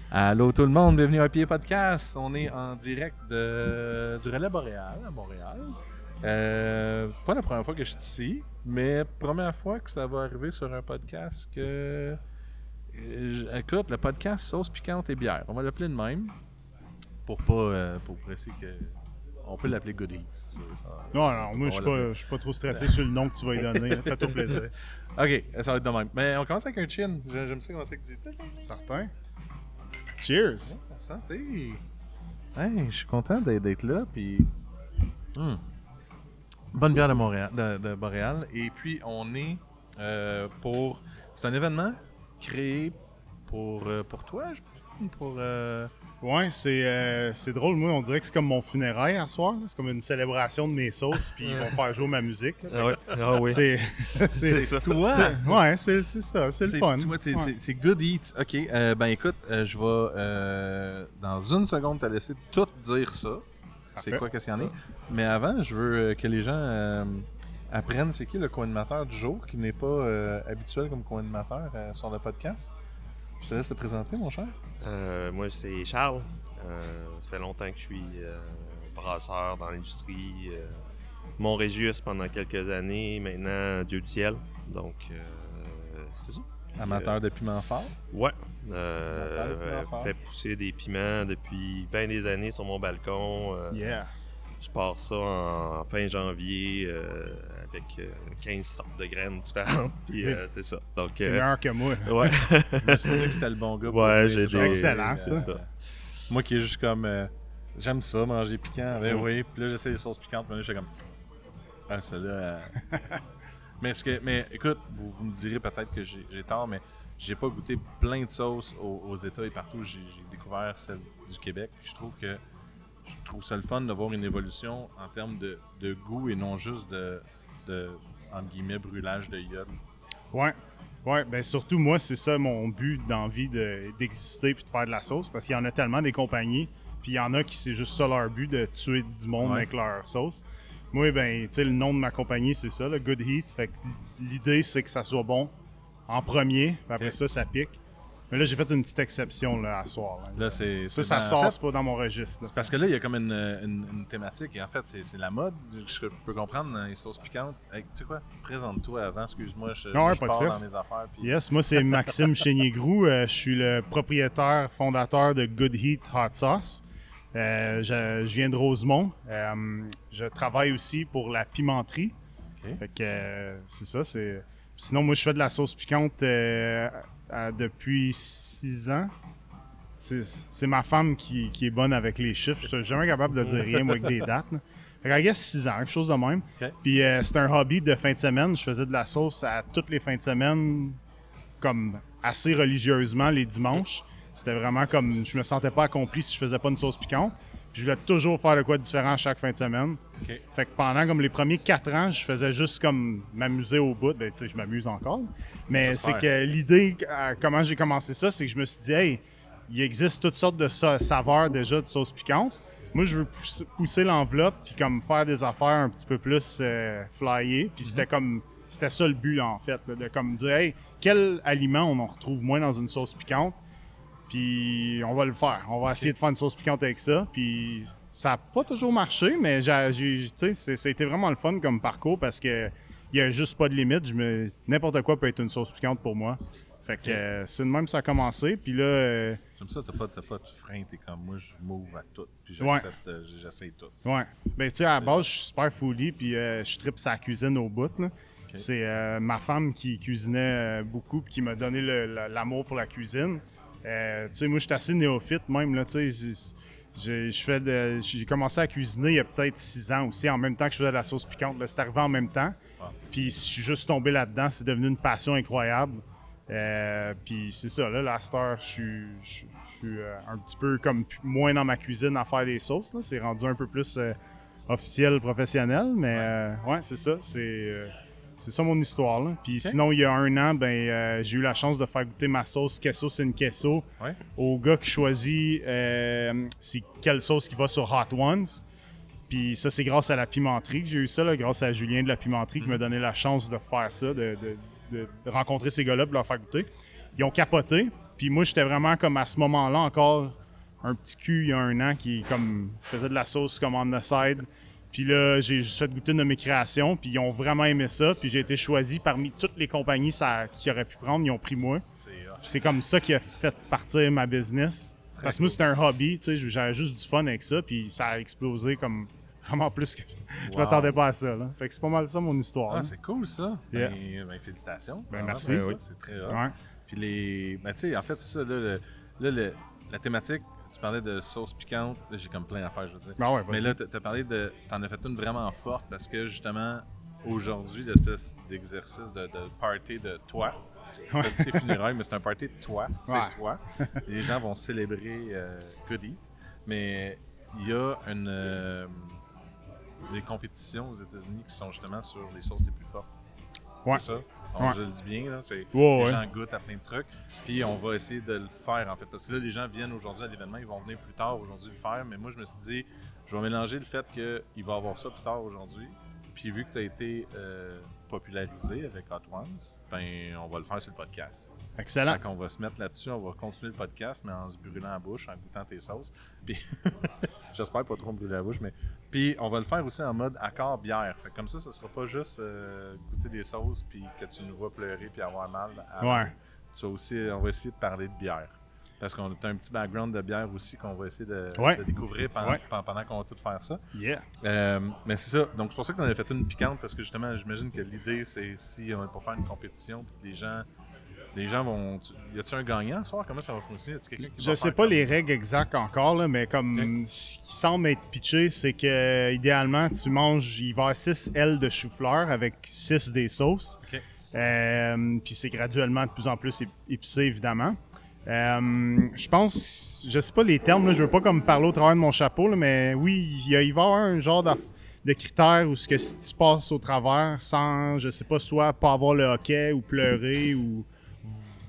Allô tout le monde, bienvenue à un pied podcast. On est en direct du Relais Boréal à Montréal. Pas la première fois que je suis ici, mais première fois que ça va arriver sur un podcast que... écoute, le podcast Sauce Piquante et Bière. On va l'appeler de même. Pour essayer que... On peut l'appeler Good Eats. Si tu veux, ça. Non, moi je suis pas trop stressé sur le nom que tu vas lui donner. Fais-toi plaisir. Ok, ça va être de même. Mais on commence avec un chin. J'aime ça commencer avec du... Certain. Cheers! Santé! Hey, je suis content d'être là, puis... Bonne bière de Montréal, de Boréal. Et puis, on est pour... C'est un événement créé pour toi, je pense, Ouais, c'est drôle. Moi, on dirait que c'est comme mon funérail à soir. C'est comme une célébration de mes sauces, puis ils vont faire jouer ma musique. Ah oui. C'est ça. Toi? Ouais, c'est ça. C'est le fun. C'est Good Eat. OK. Ben écoute, je vais dans une seconde te laisser tout dire ça. Parfait. C'est quoi qu'est-ce qu'il y en a. Mais avant, je veux que les gens apprennent c'est qui le co-animateur du jour, qui n'est pas habituel comme co-animateur sur le podcast. Je te laisse te présenter, mon cher. Moi, c'est Charles. Ça fait longtemps que je suis brasseur dans l'industrie. Montrégius pendant quelques années, maintenant Dieu du ciel. Donc, c'est ça. Amateur de piment fort? Ouais. Fait pousser des piments depuis bien des années sur mon balcon. Yeah. Je pars ça en fin janvier avec 15 sortes de graines différentes. Puis c'est ça. Donc, t'es meilleur que moi. Ouais. Je me suis dit que c'était le bon gars. Ouais, j'ai des... Excellent, ça. Moi qui est juste comme... j'aime ça, manger piquant. Ben oui. Puis là, j'essaie les sauces piquantes. Mais là, je suis comme... Ah, celle-là... mais écoute, vous me direz peut-être que j'ai tort, mais j'ai pas goûté plein de sauces aux États et partout. J'ai découvert celle du Québec. Puis je trouve ça le fun de voir une évolution en termes de goût et non juste de entre guillemets, brûlage de iode. Ouais, ben surtout moi, c'est ça mon but d'envie d'exister puis de faire de la sauce, parce qu'il y en a tellement des compagnies, puis il y en a qui c'est juste ça leur but, de tuer du monde avec leur sauce. Moi, ben, tu sais, le nom de ma compagnie, c'est ça, le Good Heat. Fait que l'idée, c'est que ça soit bon en premier, puis après ça pique. Mais là, j'ai fait une petite exception là, à soir. Là, ça sort, c'est pas dans mon registre. C'est parce que là, il y a comme une thématique, et en fait, c'est la mode. Je peux comprendre dans les sauces piquantes. Hey, tu sais quoi? Présente-toi avant, excuse-moi, je pars dans mes affaires. Puis... Yes, moi, c'est Maxime Chénier-Groux. Je suis le propriétaire, fondateur de Good Heat Hot Sauce. Je viens de Rosemont. Je travaille aussi pour la pimenterie. Okay. Fait que c'est ça. Sinon, moi, je fais de la sauce piquante depuis 6 ans. C'est ma femme qui est bonne avec les chiffres. Je suis jamais capable de dire rien, moi, avec des dates. Là. Fait que, I guess 6 ans, quelque chose de même. Okay. Puis c'est un hobby de fin de semaine. Je faisais de la sauce à toutes les fins de semaine, comme assez religieusement les dimanches. C'était vraiment comme, je me sentais pas accompli si je faisais pas une sauce piquante. Puis je voulais toujours faire de quoi de différent chaque fin de semaine. Okay. Fait que pendant comme les premiers 4 ans, je faisais juste comme m'amuser au bout. Ben, tu sais, je m'amuse encore. Mais c'est que l'idée, comment j'ai commencé ça, c'est que je me suis dit, hey, il existe toutes sortes de saveurs déjà de sauce piquante. Moi, je veux pousser l'enveloppe puis comme faire des affaires un petit peu plus flyées. Puis c'était ça le but, en fait, là, de comme dire, hey, quel aliment on en retrouve moins dans une sauce piquante? Puis on va le faire. On va essayer de faire une sauce piquante avec ça. Puis ça n'a pas toujours marché, mais c'était vraiment le fun comme parcours parce que il n'y a juste pas de limite. N'importe quoi peut être une sauce piquante pour moi. Fait que c'est de même que ça a commencé. Puis là... J'aime ça, t'as pas de frein. T'es comme moi, je m'ouvre à tout. Puis j'essaie tout. Ouais. Ben tu sais, à la base, je suis super foodie. Puis je tripe sa cuisine au bout, là. Okay. C'est ma femme qui cuisinait beaucoup puis qui m'a donné l'amour pour la cuisine. Tu sais, moi, je suis assez néophyte même, là, tu sais, j'ai commencé à cuisiner il y a peut-être 6 ans aussi, en même temps que je faisais de la sauce piquante. C'est arrivé en même temps. Puis je suis juste tombé là-dedans. C'est devenu une passion incroyable. Puis c'est ça, là, à cette heure, je suis un petit peu comme moins dans ma cuisine à faire des sauces. Là. C'est rendu un peu plus officiel, professionnel. Mais ouais, c'est ça. C'est ça mon histoire. Là. Puis sinon, il y a 1 an, j'ai eu la chance de faire goûter ma sauce Queso Sin Queso au gars qui choisit c'est quelle sauce qui va sur Hot Ones. Puis ça, c'est grâce à la pimenterie que j'ai eu ça, là, grâce à Julien de la pimenterie qui m'a donné la chance de faire ça, de rencontrer ces gars-là, de leur faire goûter. Ils ont capoté. Puis moi, j'étais vraiment comme à ce moment-là encore un petit cul il y a 1 an qui comme faisait de la sauce comme on the side. Puis là, j'ai juste fait goûter une de mes créations, puis ils ont vraiment aimé ça. Puis j'ai été choisi parmi toutes les compagnies qui auraient pu prendre, ils ont pris moi. C'est comme ça qui a fait partir ma business. Parce que moi, c'était un hobby, tu sais, j'avais juste du fun avec ça, puis ça a explosé comme vraiment plus que je m'attendais pas à ça. Là. Fait que c'est pas mal ça mon histoire. Ah, c'est cool ça. Yeah. Félicitations. Merci. C'est très hot. Puis tu sais, en fait, c'est ça, la thématique. Tu parlais de sauce piquante, là, j'ai comme plein d'affaires, je veux dire. Mais là, t'as parlé de. T'en as fait une vraiment forte parce que justement, aujourd'hui, l'espèce d'exercice de party de toi. T'as dit tes funérailles, mais c'est un party de toi. C'est toi. Les gens vont célébrer Good Eat. Mais il y a des compétitions aux États-Unis qui sont justement sur les sauces les plus fortes. C'est ça? Je le dis bien, là, les gens goûtent à plein de trucs. Puis on va essayer de le faire, en fait. Parce que là, les gens viennent aujourd'hui à l'événement, ils vont venir plus tard aujourd'hui le faire. Mais moi, je me suis dit, je vais mélanger le fait qu'il va y avoir ça plus tard aujourd'hui. Puis vu que tu as été popularisé avec Hot Ones, on va le faire sur le podcast. Excellent. Donc on va se mettre là-dessus, on va continuer le podcast, mais en se brûlant la bouche, en goûtant tes sauces. Puis j'espère pas trop me brûler la bouche, mais puis on va le faire aussi en mode accord bière. Fait comme ça sera pas juste goûter des sauces puis que tu nous vois pleurer puis avoir mal. Ça aussi, on va essayer de parler de bière. Parce qu'on a un petit background de bière aussi qu'on va essayer de découvrir pendant qu'on va tout faire ça. Yeah. Mais c'est ça. Donc c'est pour ça qu'on a fait une piquante parce que justement, j'imagine que l'idée c'est si on est pour faire une compétition puis que les gens vont. Y a-tu un gagnant ce soir? Comment ça va fonctionner? Je sais pas les règles exactes encore, là, mais comme ce qui semble être pitché, c'est que idéalement, tu manges, il va y avoir 6 ailes de chou-fleur avec 6 des sauces. Puis c'est graduellement de plus en plus épicé, évidemment. Je pense, je sais pas les termes, là, je veux pas comme parler au travers de mon chapeau, là, mais oui, il va y avoir un genre de critères où ce que si tu passes au travers sans, je sais pas, soit pas avoir le hockey ou pleurer ou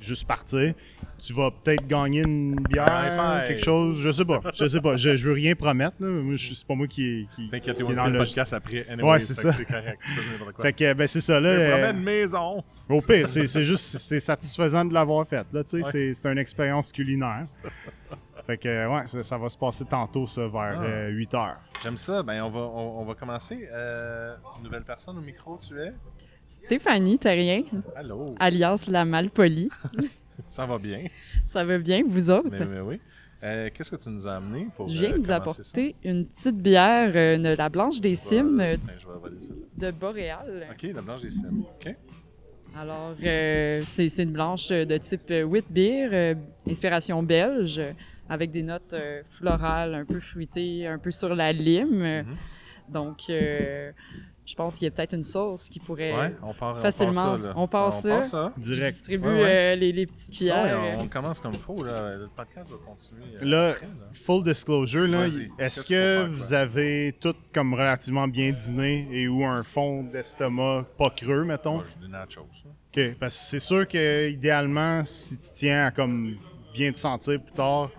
juste partir, tu vas peut-être gagner une bière, quelque chose, je sais pas, je veux rien promettre, là. C'est pas moi qui T'inquiète, on va faire le podcast après. Anyway, c'est ça. C'est correct, tu peux dire n'importe quoi. Fait que, c'est ça, là. Je promets une maison! Au pire, c'est juste, c'est satisfaisant de l'avoir fait, là, tu sais, c'est une expérience culinaire. Fait que, ça va se passer tantôt, ça, vers 8 h. J'aime ça, on va commencer. Nouvelle personne au micro, tu es? Stéphanie Terrien, allô, alias la Malpolie. Ça va bien. Ça va bien, vous autres? Mais oui. Qu'est-ce que tu nous as amené pour Je viens de vous apporter une petite bière, la Blanche des Cimes, de Boréal. OK, la Blanche des Cimes. OK. Alors, c'est une blanche de type wheat beer, inspiration belge, avec des notes florales, un peu fruitées, un peu sur la lime. Donc, je pense qu'il y a peut-être une sauce qui pourrait facilement... On part ça. Direct. Distribue les petites cuillères. On commence comme il faut. Là. Le podcast va continuer. Là, full disclosure, là, est-ce que vous avez tout comme relativement bien dîné et ou un fond d'estomac pas creux, mettons? Moi, j'ai des nachos. OK, parce que c'est sûr que idéalement, si tu tiens à comme bien te sentir plus tard,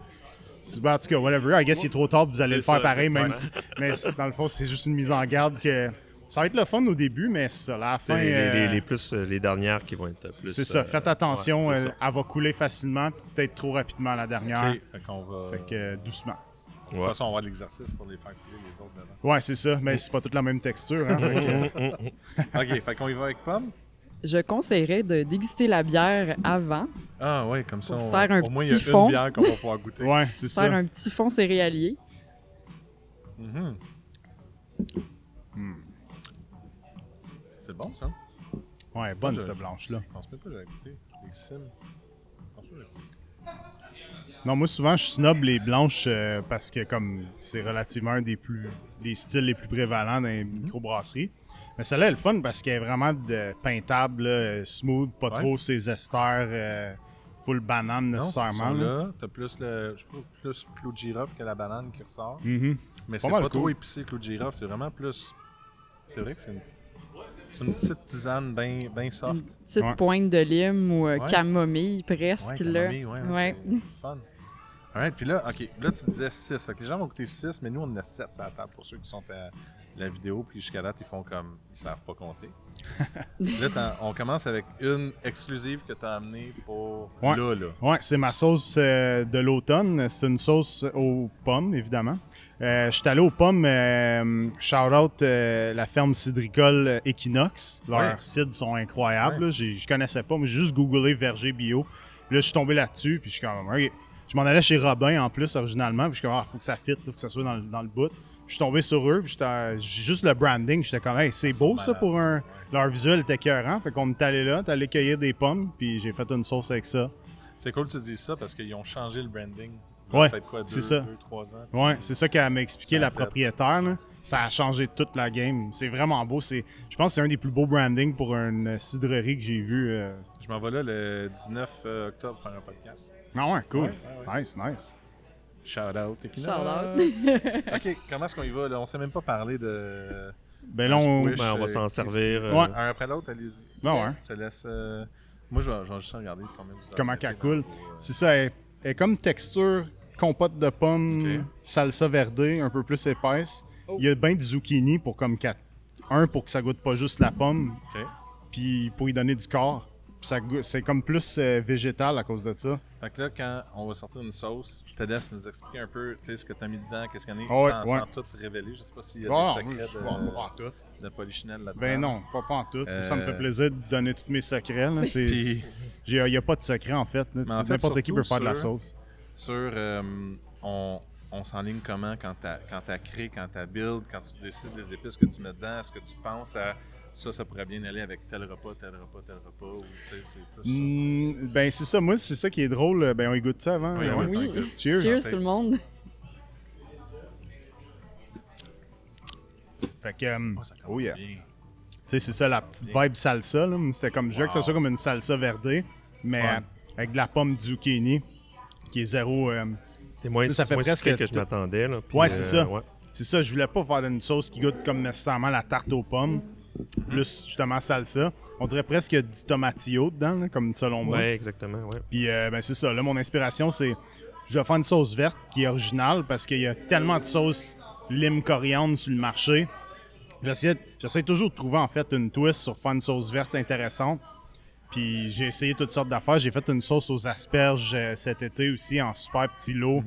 en tout cas, whatever, I guess il est trop tard, vous allez le faire pareil, même si, mais dans le fond, c'est juste une mise en garde que... Ça va être le fun au début, mais ça, à la fin... Les dernières qui vont être plus... C'est ça, faites attention, elle va couler facilement, peut-être trop rapidement la dernière. OK, fait que doucement. De toute façon, on va avoir de l'exercice pour les faire couler les autres devant. Ouais, c'est ça, mais c'est pas toute la même texture. Hein, OK, fait qu'on y va avec pomme? Je conseillerais de déguster la bière avant. Ah oui, comme ça, pour se faire un au moins il y a fond. une bière qu'on va pouvoir goûter. Ouais, c'est ça. Faire un petit fond céréalier. C'est bon, ça? Ouais, bonne cette blanche-là. Je pense même pas que j'avais goûté. Les cimes. Non, moi, souvent, je snob les blanches parce que comme c'est relativement un des styles les plus prévalents dans les microbrasseries. Mais celle-là, elle est fun parce qu'elle est vraiment peintable, là, smooth, pas trop ses esters full banane nécessairement. Là, t'as plus plus clou de girofle que la banane qui ressort. Mais c'est pas trop épicé clou de girofle, c'est vraiment plus... C'est vrai que c'est une petite... C'est une petite tisane bien soft. Une petite Ouais. pointe de lime ou Ouais. camomille presque. là. camomille, ouais, Ouais. c'est le fun. Alright, puis là, OK, là, tu disais 6. Fait que les gens vont écouter 6, mais nous, on en a 7 à la table pour ceux qui sont à la vidéo. Puis jusqu'à date, ils font comme. Ils savent pas compter. Là, on commence avec une exclusive que tu as amenée pour Ouais. là. Ouais, c'est ma sauce de l'automne. C'est une sauce aux pommes, évidemment. Je suis allé aux pommes, shout-out la ferme cidricole Equinox. Leurs Ouais. cidres sont incroyables. Ouais. Là. Je connaissais pas, mais j'ai juste googlé verger bio. Puis là, je suis tombé là-dessus, puis je suis comme... OK. Je m'en allais chez Robin, en plus, originalement, puis je suis comme, faut que ça fit, faut que ça soit dans le bout. Puis je suis tombé sur eux, puis j'ai juste le branding, j'étais comme, hey, c'est beau ça malades, pour ça, un... ouais. Leur visuel était écœurant, fait qu'on est allé là, t'es allé cueillir des pommes, puis j'ai fait une sauce avec ça. C'est cool que tu dises ça parce qu'ils ont changé le branding. Ouais, Peut-être quoi, c'est ça. 2-3 ans. Ouais, c'est ça qu'elle m'a expliqué, Ça a la fait. propriétaire. Là. Ça a changé toute la game. C'est vraiment beau. Je pense que c'est un des plus beaux brandings pour une cidrerie que j'ai vu. Je m'en vais là le 19 octobre faire un podcast. Ah ouais, cool. Ouais. Nice. Shout out, Equinox. Shout-out. OK, comment est-ce qu'on y va? Là? On sait même pas parler de. Ben là, on... Wish, Ben, on va s'en servir. Ouais. Un après l'autre, allez-y. Ben ouais. Je te laisse. Moi, je vais juste regarder combien vous avez Comment fait qu'elle dans coule. vos, C'est ça, elle est comme texture compote de pommes, Ok. salsa verde, un peu plus épaisse. Oh. Il y a bien du zucchini pour comme 4. Un, pour que ça goûte pas juste la pomme, OK. puis pour y donner du corps. Puis c'est comme plus végétal à cause de ça. Fait que là, quand on va sortir une sauce, je te laisse nous expliquer un peu ce que tu as mis dedans, qu'est-ce qu'il y en a, Ouais, sans ouais. tout révéler. Je sais pas s'il y a Ah, des secrets pas en tout. de Polichinelle là-dedans. Ben non, pas en tout. Ça me fait Euh, plaisir de donner tous mes secrets. Là. Puis- Il n'y a pas de secret en fait. Là. Mais en fait, N'importe qui peut surtout faire de la sur- sauce. Sur on s'enligne comment quand tu crées, quand tu build, quand tu décides des épices que tu mets dedans, est-ce que tu penses à ça pourrait bien aller avec tel repas, ou tu sais, c'est plus ça. Ben c'est ça, moi c'est ça qui est drôle. Ben on y goûte ça avant. Oui, Ouais. oui. Oui. Good. Cheers. Cheers Parfait. tout le monde. Fait que, Ça commence oh yeah. bien. Tu sais, c'est ça la petite vibe salsa. Là. C'était comme, je veux que ça Wow. soit comme une salsa verdée, mais Fun. avec de la pomme zucchini qui est zéro. C'est moins, Ça fait moins presque sucré que je tout. m'attendais. là, puis, Ouais, c'est ça. ouais. C'est ça, je voulais pas faire une sauce qui goûte comme nécessairement la tarte aux pommes, plus justement salsa. On dirait presque qu'il y a du tomatillo dedans, là, comme selon moi. Ouais, exactement. Ouais. Puis ben c'est ça, là mon inspiration c'est je vais faire une sauce verte qui est originale parce qu'il y a tellement de sauces lime coriandre sur le marché. J'essaie toujours de trouver en fait une twist sur faire une sauce verte intéressante. Puis j'ai essayé toutes sortes d'affaires. J'ai fait une sauce aux asperges cet été aussi en super petit lot.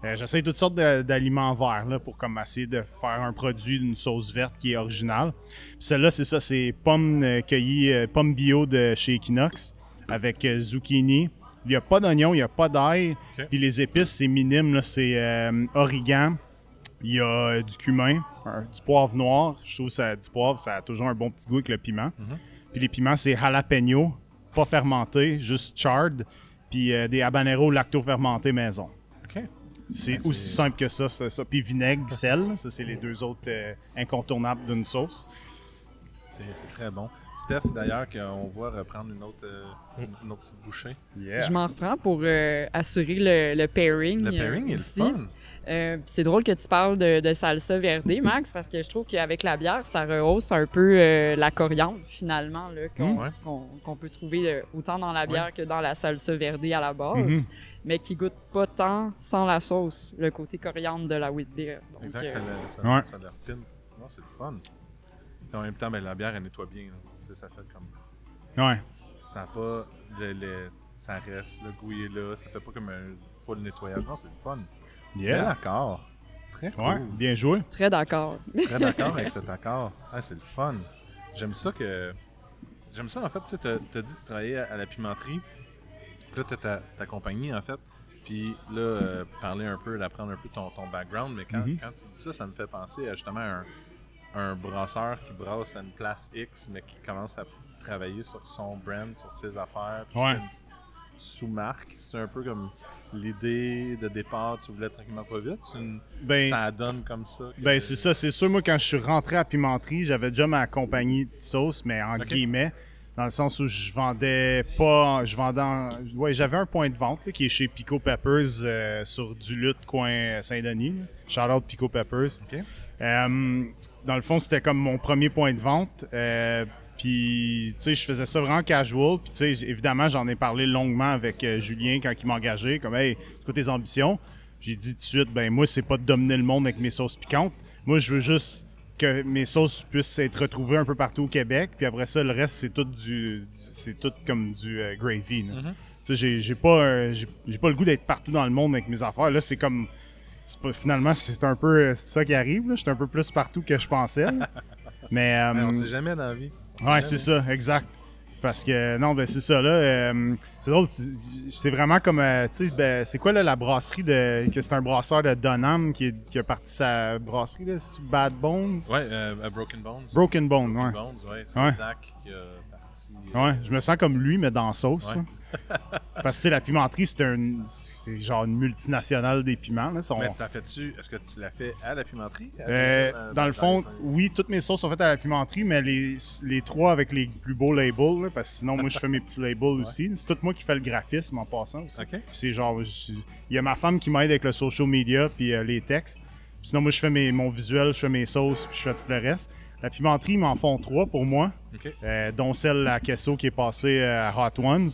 J'essaie toutes sortes d'aliments verts là, pour comme essayer de faire un produit d'une sauce verte qui est originale. Puis celle-là, c'est ça, c'est pommes cueillies, pommes bio de chez Equinox avec zucchini. Il n'y a pas d'oignon, il n'y a pas d'ail. Ok. Puis les épices, c'est minime. Là, c'est origan. Il y a du cumin, du poivre noir. Je trouve que du poivre, ça a toujours un bon petit goût avec le piment. Puis les piments, c'est jalapeno, pas fermenté, juste charred. Puis des habaneros lacto-fermentés maison. OK. C'est Ouais, aussi simple que ça, c'est ça. Puis vinaigre, sel, ça c'est les deux autres incontournables d'une sauce. C'est très bon. Steph, d'ailleurs, qu'on voit reprendre une autre petite bouchée. Je m'en reprends pour assurer le pairing. Le pairing est aussi. le fun. C'est drôle que tu parles de salsa verde, Max, parce que je trouve qu'avec la bière, ça rehausse un peu la coriandre, finalement, là, Ouais. qu'on peut trouver autant dans la bière que dans la salsa verde à la base, Mhm. mais qui goûte pas tant sans la sauce, le côté coriandre de la wheat beer. Donc, Exact, Ouais. ça leur pine. Non, c'est le fun. Et en même temps, ben, la bière, elle nettoie bien. Là. Tu sais, ça fait comme. Ouais. Ça n'a pas ça reste, le goût est là. Ça fait pas comme un full nettoyage. Non, c'est le fun. Bel Yeah. accord. Très cool. Ouais, bien joué. Très d'accord. Très d'accord avec cet accord. Ah, c'est le fun. J'aime ça en fait, tu sais, t'as dit que tu travaillais à la pimenterie. Puis là, t'as ta compagnie, en fait. Puis là, parler un peu, d'apprendre un peu ton background. Mais quand tu dis ça, ça me fait penser à justement un brasseur qui brasse à une place X, mais qui commence à travailler sur son brand, sur ses affaires. Puis Ouais. fait une petite sous-marque. C'est un peu comme l'idée de départ, tu voulais tranquillement pas vite. Ben, Ça donne comme ça. que- Ben, c'est ça, c'est sûr. Moi, quand je suis rentré à Pimenterie, j'avais déjà ma compagnie de sauce, mais en Ok. guillemets, dans le sens où je vendais pas. Ouais, j'avais un point de vente là, qui est chez Pico Peppers sur Duluth, coin Saint-Denis. Shout out Pico Peppers. OK. Dans le fond, c'était comme mon premier point de vente. Puis, tu sais, je faisais ça vraiment casual. Puis, tu sais, évidemment, j'en ai parlé longuement avec Julien quand il m'a engagé. Comme, hey, c'est quoi tes ambitions? J'ai dit tout de suite, ben moi, c'est pas de dominer le monde avec mes sauces piquantes. Moi, je veux juste que mes sauces puissent être retrouvées un peu partout au Québec. Puis après ça, le reste, c'est tout c'est tout comme du gravy. Tu sais, j'ai pas le goût d'être partout dans le monde avec mes affaires. Là, c'est comme, finalement, c'est un peu ça qui arrive. J'étais un peu plus partout que je pensais. Là. Mais on sait jamais dans la vie. Ouais, c'est ça, exact. Parce que, non, ben c'est ça, là. C'est drôle, c'est vraiment comme, tu sais, ben, c'est quoi, là, la brasserie que c'est un brasseur de Dunham qui a parti sa brasserie, là? C'est-tu Bad Bones? Ouais, Broken Bones. Broken Bones, ouais. Broken Bones, ouais. C'est Ouais. Zach qui a parti. Ouais, je me sens comme lui, mais dans la sauce. Ouais. Hein. Parce que, tu sais, la pimenterie, c'est genre une multinationale des piments, là. Mais est-ce que tu l'as fait à la pimenterie? Dans le fond, oui, toutes mes sauces sont faites à la pimenterie, mais les trois avec les plus beaux labels, là, parce que sinon, moi, je fais mes petits labels aussi. C'est tout moi qui fais le graphisme en passant aussi. OK. C'est genre, il y a ma femme qui m'aide avec le social media puis les textes. Puis sinon, moi, je fais mon visuel, je fais mes sauces, puis je fais tout le reste. La pimenterie, ils m'en font 3 pour moi, OK. dont celle à Queso qui est passée à Hot Ones.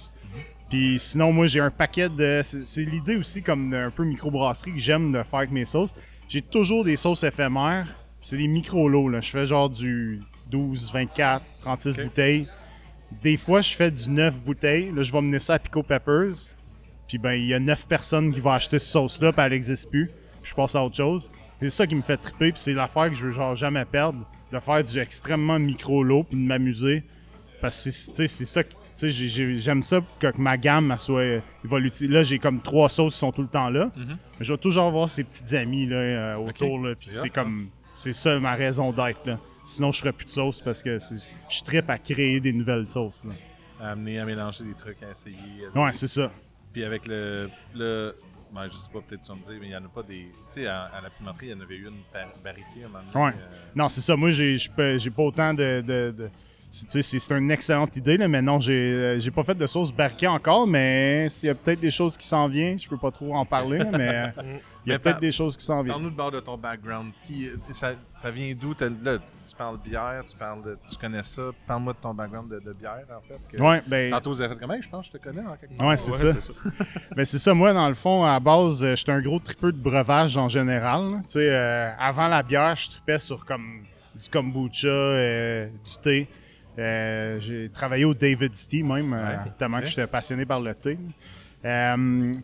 Puis sinon, moi, j'ai un paquet de... C'est l'idée aussi, comme un peu microbrasserie que j'aime de faire avec mes sauces. J'ai toujours des sauces éphémères. C'est des micro-lots, là. Je fais genre du 12, 24, 36 bouteilles. Des fois, je fais du 9 bouteilles. Là, je vais mener ça à Pico Peppers. Puis ben, il y a 9 personnes qui vont acheter cette sauce-là, puis elle n'existe plus. Puis je passe à autre chose. C'est ça qui me fait triper, puis c'est l'affaire que je veux genre jamais perdre. De faire du extrêmement micro-lot, puis de m'amuser. Parce que c'est ça qui... Tu sais, j'aime ça que ma gamme elle soit évolutive. Là, j'ai comme 3 sauces qui sont tout le temps là. Mais je vais toujours avoir ces petites amies là, autour. Là, puis c'est comme... C'est ça ma raison d'être. Là. Sinon, je ferais plus de sauce parce que je trippe à créer des nouvelles sauces. Là. À amener à mélanger des trucs, à essayer. Ouais, c'est ça. Puis avec ben, je sais pas, peut-être tu vas me dire, mais il n'y en a pas des... Tu sais, à la pimenterie, il y en avait une barriquée à un moment donné. Ouais. Non, c'est ça. Moi, j'ai pas autant de... C'est une excellente idée, là, mais non, j'ai pas fait de sauce barriquée encore, mais s'il y a peut-être des choses qui s'en viennent, je peux pas trop en parler, là, mais il y a peut-être des choses qui s'en viennent. Parle-nous de bord de ton background. Ça vient d'où? Là, tu parles bière, tu connais ça. Parle-moi de ton background de bière, en fait. Ouais, ben... Tantôt, vous avez fait comment? Je pense que je te connais en quelque part. Ouais, c'est ça. Ben, c'est ça. Moi, dans le fond, à base, j'étais un gros tripeux de breuvage en général. Tu sais, avant la bière, je tripais sur comme du kombucha, du thé. J'ai travaillé au David's Tea même, tellement que j'étais passionné par le thé.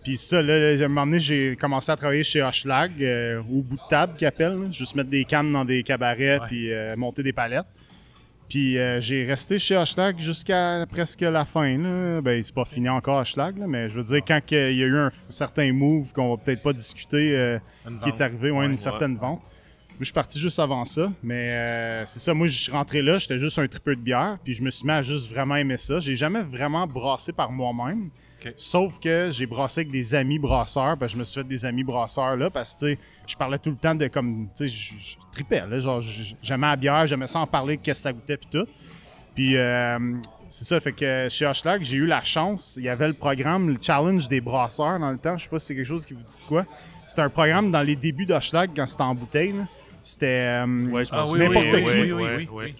Puis ça, là, à un moment donné, j'ai commencé à travailler chez Hochelag, au bout de table qu'ils appellent. Juste mettre des cannes dans des cabarets puis monter des palettes. Puis j'ai resté chez Hochelag jusqu'à presque la fin. Là. Ben, c'est pas fini encore Hochelag, là, mais je veux dire, quand il y a eu un certain move qu'on va peut-être pas discuter, qui est arrivé, une certaine vente. Moi, je suis parti juste avant ça, mais c'est ça. Moi, je suis rentré là, j'étais juste un tripeux de bière, puis je me suis mis à juste vraiment aimer ça. J'ai jamais vraiment brassé par moi-même, sauf que j'ai brassé avec des amis brasseurs, je me suis fait des amis brasseurs là, parce que, tu sais, je parlais tout le temps de comme, tu sais, je tripais, là, genre, j'aimais la bière, j'aimais ça en parler, qu'est-ce que ça goûtait, puis tout. Puis, c'est ça, fait que chez Hochelag, j'ai eu la chance, il y avait le programme, le challenge des brasseurs dans le temps, je sais pas si c'est quelque chose qui vous dit de quoi. C'était un programme dans les débuts d'Hochelag, quand c'était en bouteille, là. C'était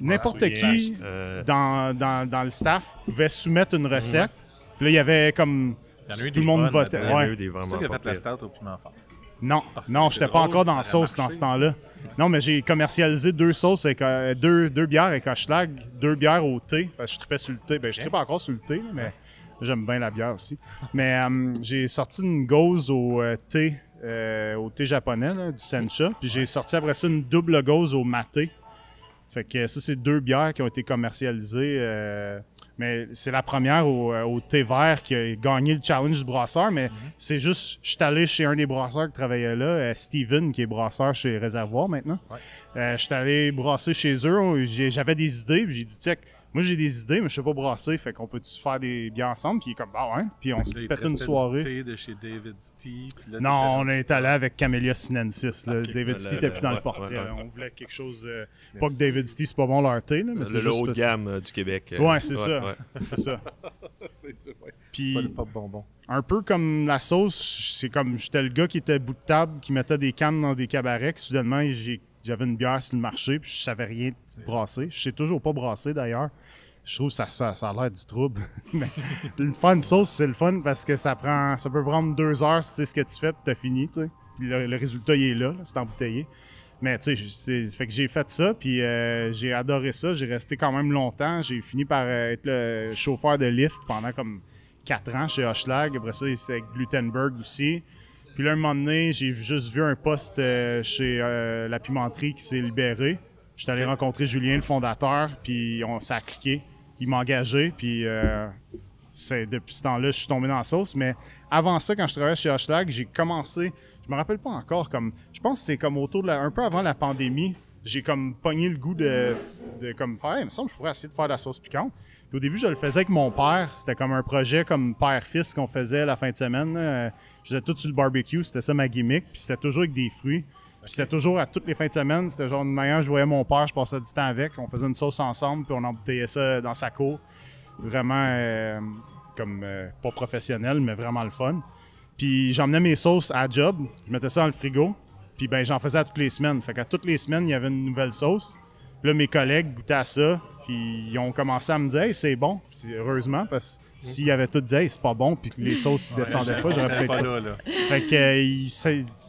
n'importe qui dans le staff pouvait soumettre une recette. Puis là, il y avait comme tout le monde votait. C'est toi qui as fait la stout au piment fort. Non, non, j'étais pas encore dans la sauce dans ce temps-là. Non, mais j'ai commercialisé 2 sauces, deux bières avec Hochelag, 2 bières au thé, parce que je tripais sur le thé. Ben, je trippe encore sur le thé, mais j'aime bien la bière aussi. Mais j'ai sorti une gauze au thé japonais, là, du sencha. Puis j'ai sorti après ça une double gauze au maté. Fait que ça, c'est 2 bières qui ont été commercialisées. Mais c'est la première au thé vert qui a gagné le challenge du brasseur. Mais c'est juste, je suis allé chez un des brasseurs qui travaillait là, Steven, qui est brasseur chez Réservoir maintenant. Je suis allé brasser chez eux. J'avais des idées. Puis j'ai dit, check, moi j'ai des idées, mais je sais pas brasser. Fait qu'on peut-tu faire des bières ensemble? Puis il est comme, bah ouais. Puis on se pète une soirée. Du thé de chez David's Tea, là, non, on est allé avec Camellia Sinensis. David's Tea n'était plus dans le portrait. On voulait quelque chose. Pas que David's Tea, c'est pas bon leur thé. Là, mais c'est le haut de gamme du Québec. Ouais, c'est ça. Ouais. C'est ça. Puis, pas le pop bonbon. Un peu comme la sauce, c'est comme j'étais le gars qui était bout de table, qui mettait des cannes dans des cabarets, que soudainement j'ai j'avais une bière sur le marché, puis je savais rien brasser. Je sais toujours pas brasser, d'ailleurs. Je trouve que ça a l'air du trouble. Mais faire une sauce, c'est le fun parce que ça peut prendre 2 heures si tu sais ce que tu fais, puis t'as fini, tu sais. Puis le résultat, il est là, c'est embouteillé. Mais tu sais, fait que j'ai fait ça, puis j'ai adoré ça. J'ai resté quand même longtemps. J'ai fini par être le chauffeur de lift pendant comme 4 ans chez Hochelag. Après ça, c'était avec Glutenberg aussi. Puis là, un moment donné, j'ai juste vu un poste chez la pimenterie qui s'est libéré. J'étais allé rencontrer Julien, le fondateur, puis ça a cliqué. Il m'a engagé, puis depuis ce temps-là, je suis tombé dans la sauce. Mais avant ça, quand je travaillais chez Hochelag, j'ai commencé, je me rappelle pas encore, je pense que c'est comme un peu avant la pandémie, j'ai comme pogné le goût de comme faire, il me semble que je pourrais essayer de faire de la sauce piquante. Puis au début, je le faisais avec mon père, c'était comme un projet comme père-fils qu'on faisait la fin de semaine. Je faisais tout sur le barbecue, c'était ça ma gimmick, puis c'était toujours avec des fruits. Puis c'était toujours à toutes les fins de semaine, c'était genre une manière, je voyais mon père, je passais du temps avec, on faisait une sauce ensemble, puis on embouteillait ça dans sa cour. Vraiment pas professionnel, mais vraiment le fun. Puis j'emmenais mes sauces à la job, je mettais ça dans le frigo, puis ben j'en faisais à toutes les semaines. Fait qu'à toutes les semaines, il y avait une nouvelle sauce. Puis là, mes collègues goûtaient à ça, puis ils ont commencé à me dire « Hey, c'est bon! » Heureusement, parce que s'ils avaient tout dit « Hey, c'est pas bon », puis que les sauces ne descendaient pas, j'aurais peut-être là. Fait que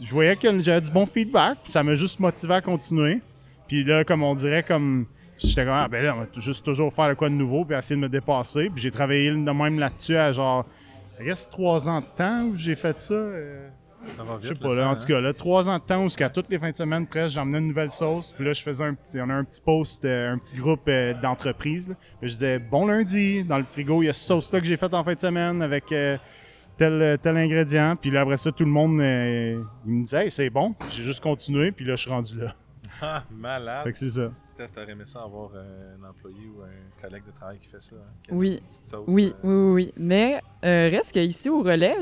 je voyais que j'avais du bon feedback, puis ça m'a juste motivé à continuer. Puis là, comme on dirait, j'étais comme, ben là, on va juste toujours faire quoi de nouveau, puis essayer de me dépasser. Puis j'ai travaillé de même là-dessus à genre, I guess 3 ans de temps où j'ai fait ça. Ça va vite, je sais pas, là, en tout cas, là, 3 ans de temps où jusqu'à toutes les fins de semaine, presque, j'emmenais une nouvelle sauce. Puis là, je faisais on a un petit post, un petit groupe d'entreprise. Là. Puis je disais, bon lundi, dans le frigo, il y a cette sauce-là que j'ai faite en fin de semaine avec tel ingrédient. Puis là, après ça, tout le monde, il me disait, hey, c'est bon. Puis j'ai juste continué, puis là, je suis rendu là. Ah, malade! Fait que c'est ça. Steph, t'aurais aimé ça avoir un employé ou un collègue de travail qui fait ça? Hein? Oui. Sauce, Oui. Mais reste qu'ici au Relais,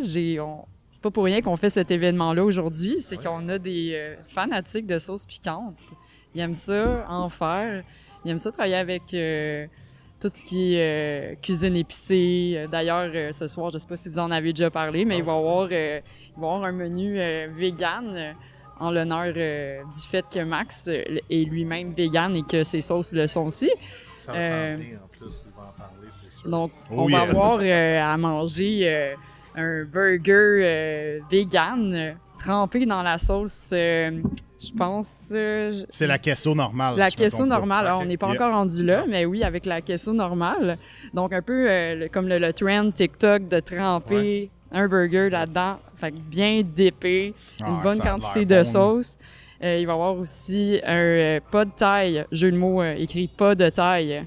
c'est pas pour rien qu'on fait cet événement-là aujourd'hui, c'est qu'on a des fanatiques de sauce piquante. Ils aiment ça en faire. Ils aiment ça travailler avec tout ce qui est cuisine épicée. D'ailleurs, ce soir, je sais pas si vous en avez déjà parlé, mais il va y avoir un menu vegan en l'honneur du fait que Max est lui-même vegan et que ses sauces le sont aussi. Sans santé, en plus, il va en parler, c'est sûr. Donc, on va avoir à manger un burger vegan trempé dans la sauce, je pense... c'est la queso normale. La queso normale. Okay. Alors, on n'est pas encore rendu là, mais oui, avec la queso normale. Donc, un peu comme le trend TikTok de tremper un burger là-dedans. Fait que bien dippé, une bonne quantité de sauce. Il va y avoir aussi un pas de taille, jeu de mots écrit pas de taille,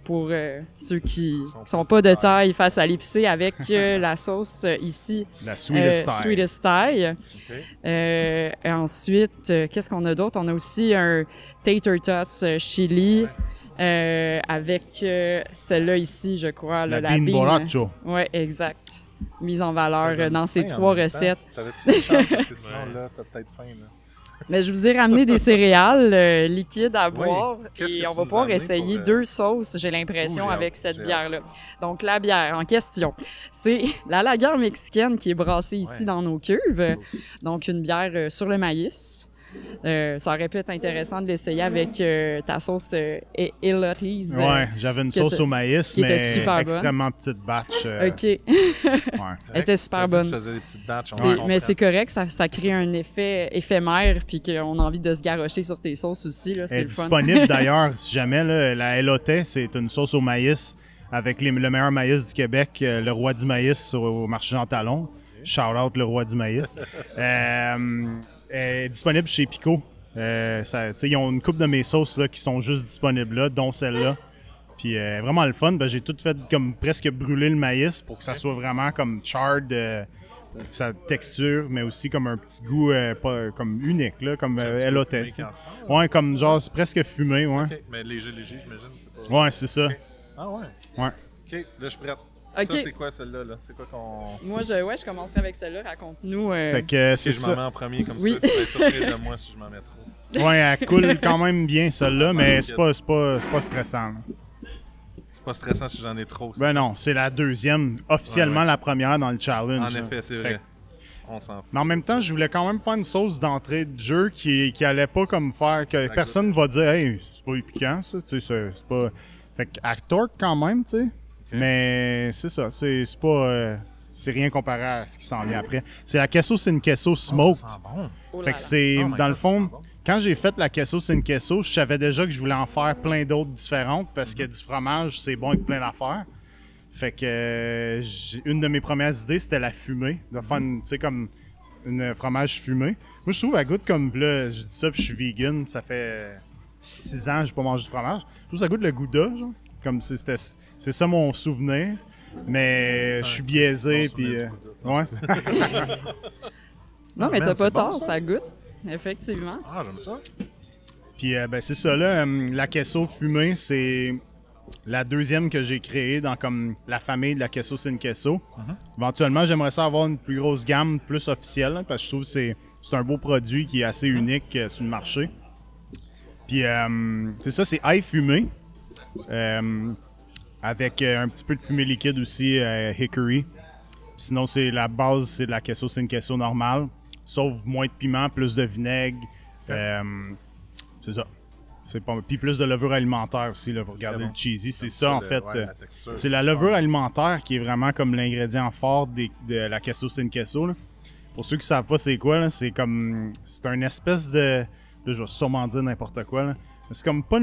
pour ceux qui sont pas de taille face à l'épicé avec la sauce ici. La Sweetest Thai. Sweetest Thai. Okay. Et ensuite, qu'est-ce qu'on a d'autre? On a aussi un Tater Tots chili avec celle-là ici, je crois. La bean borracho. Oui, exact. Mise en valeur dans ces 3 recettes. T'avais-tu une chance? Parce que sinon, là, t'as peut-être faim, là. Mais je vous ai ramené des céréales liquides à boire Qu'est-ce et que on tu va nous pouvoir as amené essayer pour, 2 sauces, j'ai l'impression, avec cette bière-là. Donc, la bière en question, c'est la lager mexicaine qui est brassée ici dans nos cuves. Donc, une bière sur le maïs. Ça aurait pu être intéressant de l'essayer avec ta sauce elotes. Ouais, j'avais une sauce au maïs, mais extrêmement petite batch. OK. Elle était super bonne. Tu faisais des petites batches. Mais c'est correct, ça crée un effet éphémère puis qu'on a envie de se garrocher sur tes sauces aussi. Là, c'est Elle est le fun. disponible d'ailleurs, si jamais. Là, la elote, c'est une sauce au maïs avec le meilleur maïs du Québec, le roi du maïs au marché Jean Talon. Shout out le roi du maïs. Est disponible chez Pico. Ils ont une couple de mes sauces là, qui sont juste disponibles là, dont celle-là. Puis vraiment le fun, j'ai tout fait comme presque brûler le maïs pour que ça soit vraiment comme charred, pour que sa texture, mais aussi comme un petit goût pas, comme unique, là, comme elote. Ouais, comme genre c'est presque fumé, ouais. OK, mais léger, j'imagine. C'est pas... Ouais, c'est ça. Okay. Ah ouais? Ouais. OK, là, je suis prête. Okay. Ça, c'est quoi celle-là? Là? C'est quoi qu'on... Moi, je commencerai avec celle-là. Raconte-nous. Fait que c'est si ça. je m'en mets en premier comme ça, tu vas être près de moi si je m'en mets trop. Ouais, elle coule quand même bien, celle-là, mais c'est pas stressant. Là. C'est pas stressant si j'en ai trop. Ben non, c'est la deuxième, officiellement la première dans le challenge. En effet, c'est vrai. On s'en fout. Mais en même temps, je voulais quand même faire une sauce d'entrée de jeu qui allait pas comme faire que personne va dire hey, c'est pas piquant ça, tu sais, c'est pas. Fait que à torque quand même, tu sais. Mais c'est ça, c'est pas. C'est rien comparé à ce qui s'en vient après. C'est la queso sin queso smoked. Ça sent bon. Oh là Fait là. que c'est, Oh my dans le God, ça fond, sent bon. quand j'ai fait la queso sin queso, je savais déjà que je voulais en faire plein d'autres différentes parce que du fromage, c'est bon avec plein d'affaires. Fait que une de mes premières idées, c'était la fumée. De faire, tu sais, comme une fromage fumé. Moi, je trouve elle goûte comme, là, je dis ça puis je suis vegan, ça fait 6 ans que j'ai pas mangé de fromage. Je trouve ça goûte le gouda, genre. Comme c'est ça mon souvenir. Mais je suis biaisé, puis... ouais, c'est... Non, mais man, t'as c'est pas bon, tort, ça. ça goûte. Effectivement. Ah, j'aime ça. Puis ben, c'est ça, là, la queso fumée, c'est la deuxième que j'ai créée dans comme la famille de la queso sin queso. Éventuellement, j'aimerais ça avoir une plus grosse gamme, plus officielle, là, parce que je trouve que c'est un beau produit qui est assez unique sur le marché. Puis c'est ça, c'est ail fumé. Avec un petit peu de fumée liquide aussi, hickory. Sinon, c'est la base, c'est de la queso sin queso normale, sauf moins de piment, plus de vinaigre. C'est ça. C'est pas... Puis plus de levure alimentaire aussi, là, pour garder bon. le cheesy. C'est ça, en fait. la texture. C'est la levure alimentaire qui est vraiment comme l'ingrédient fort de la queso sin queso. Là. Pour ceux qui savent pas c'est quoi, là, c'est comme... C'est une espèce de... Là, je vais sûrement dire n'importe quoi, là. C'est comme pas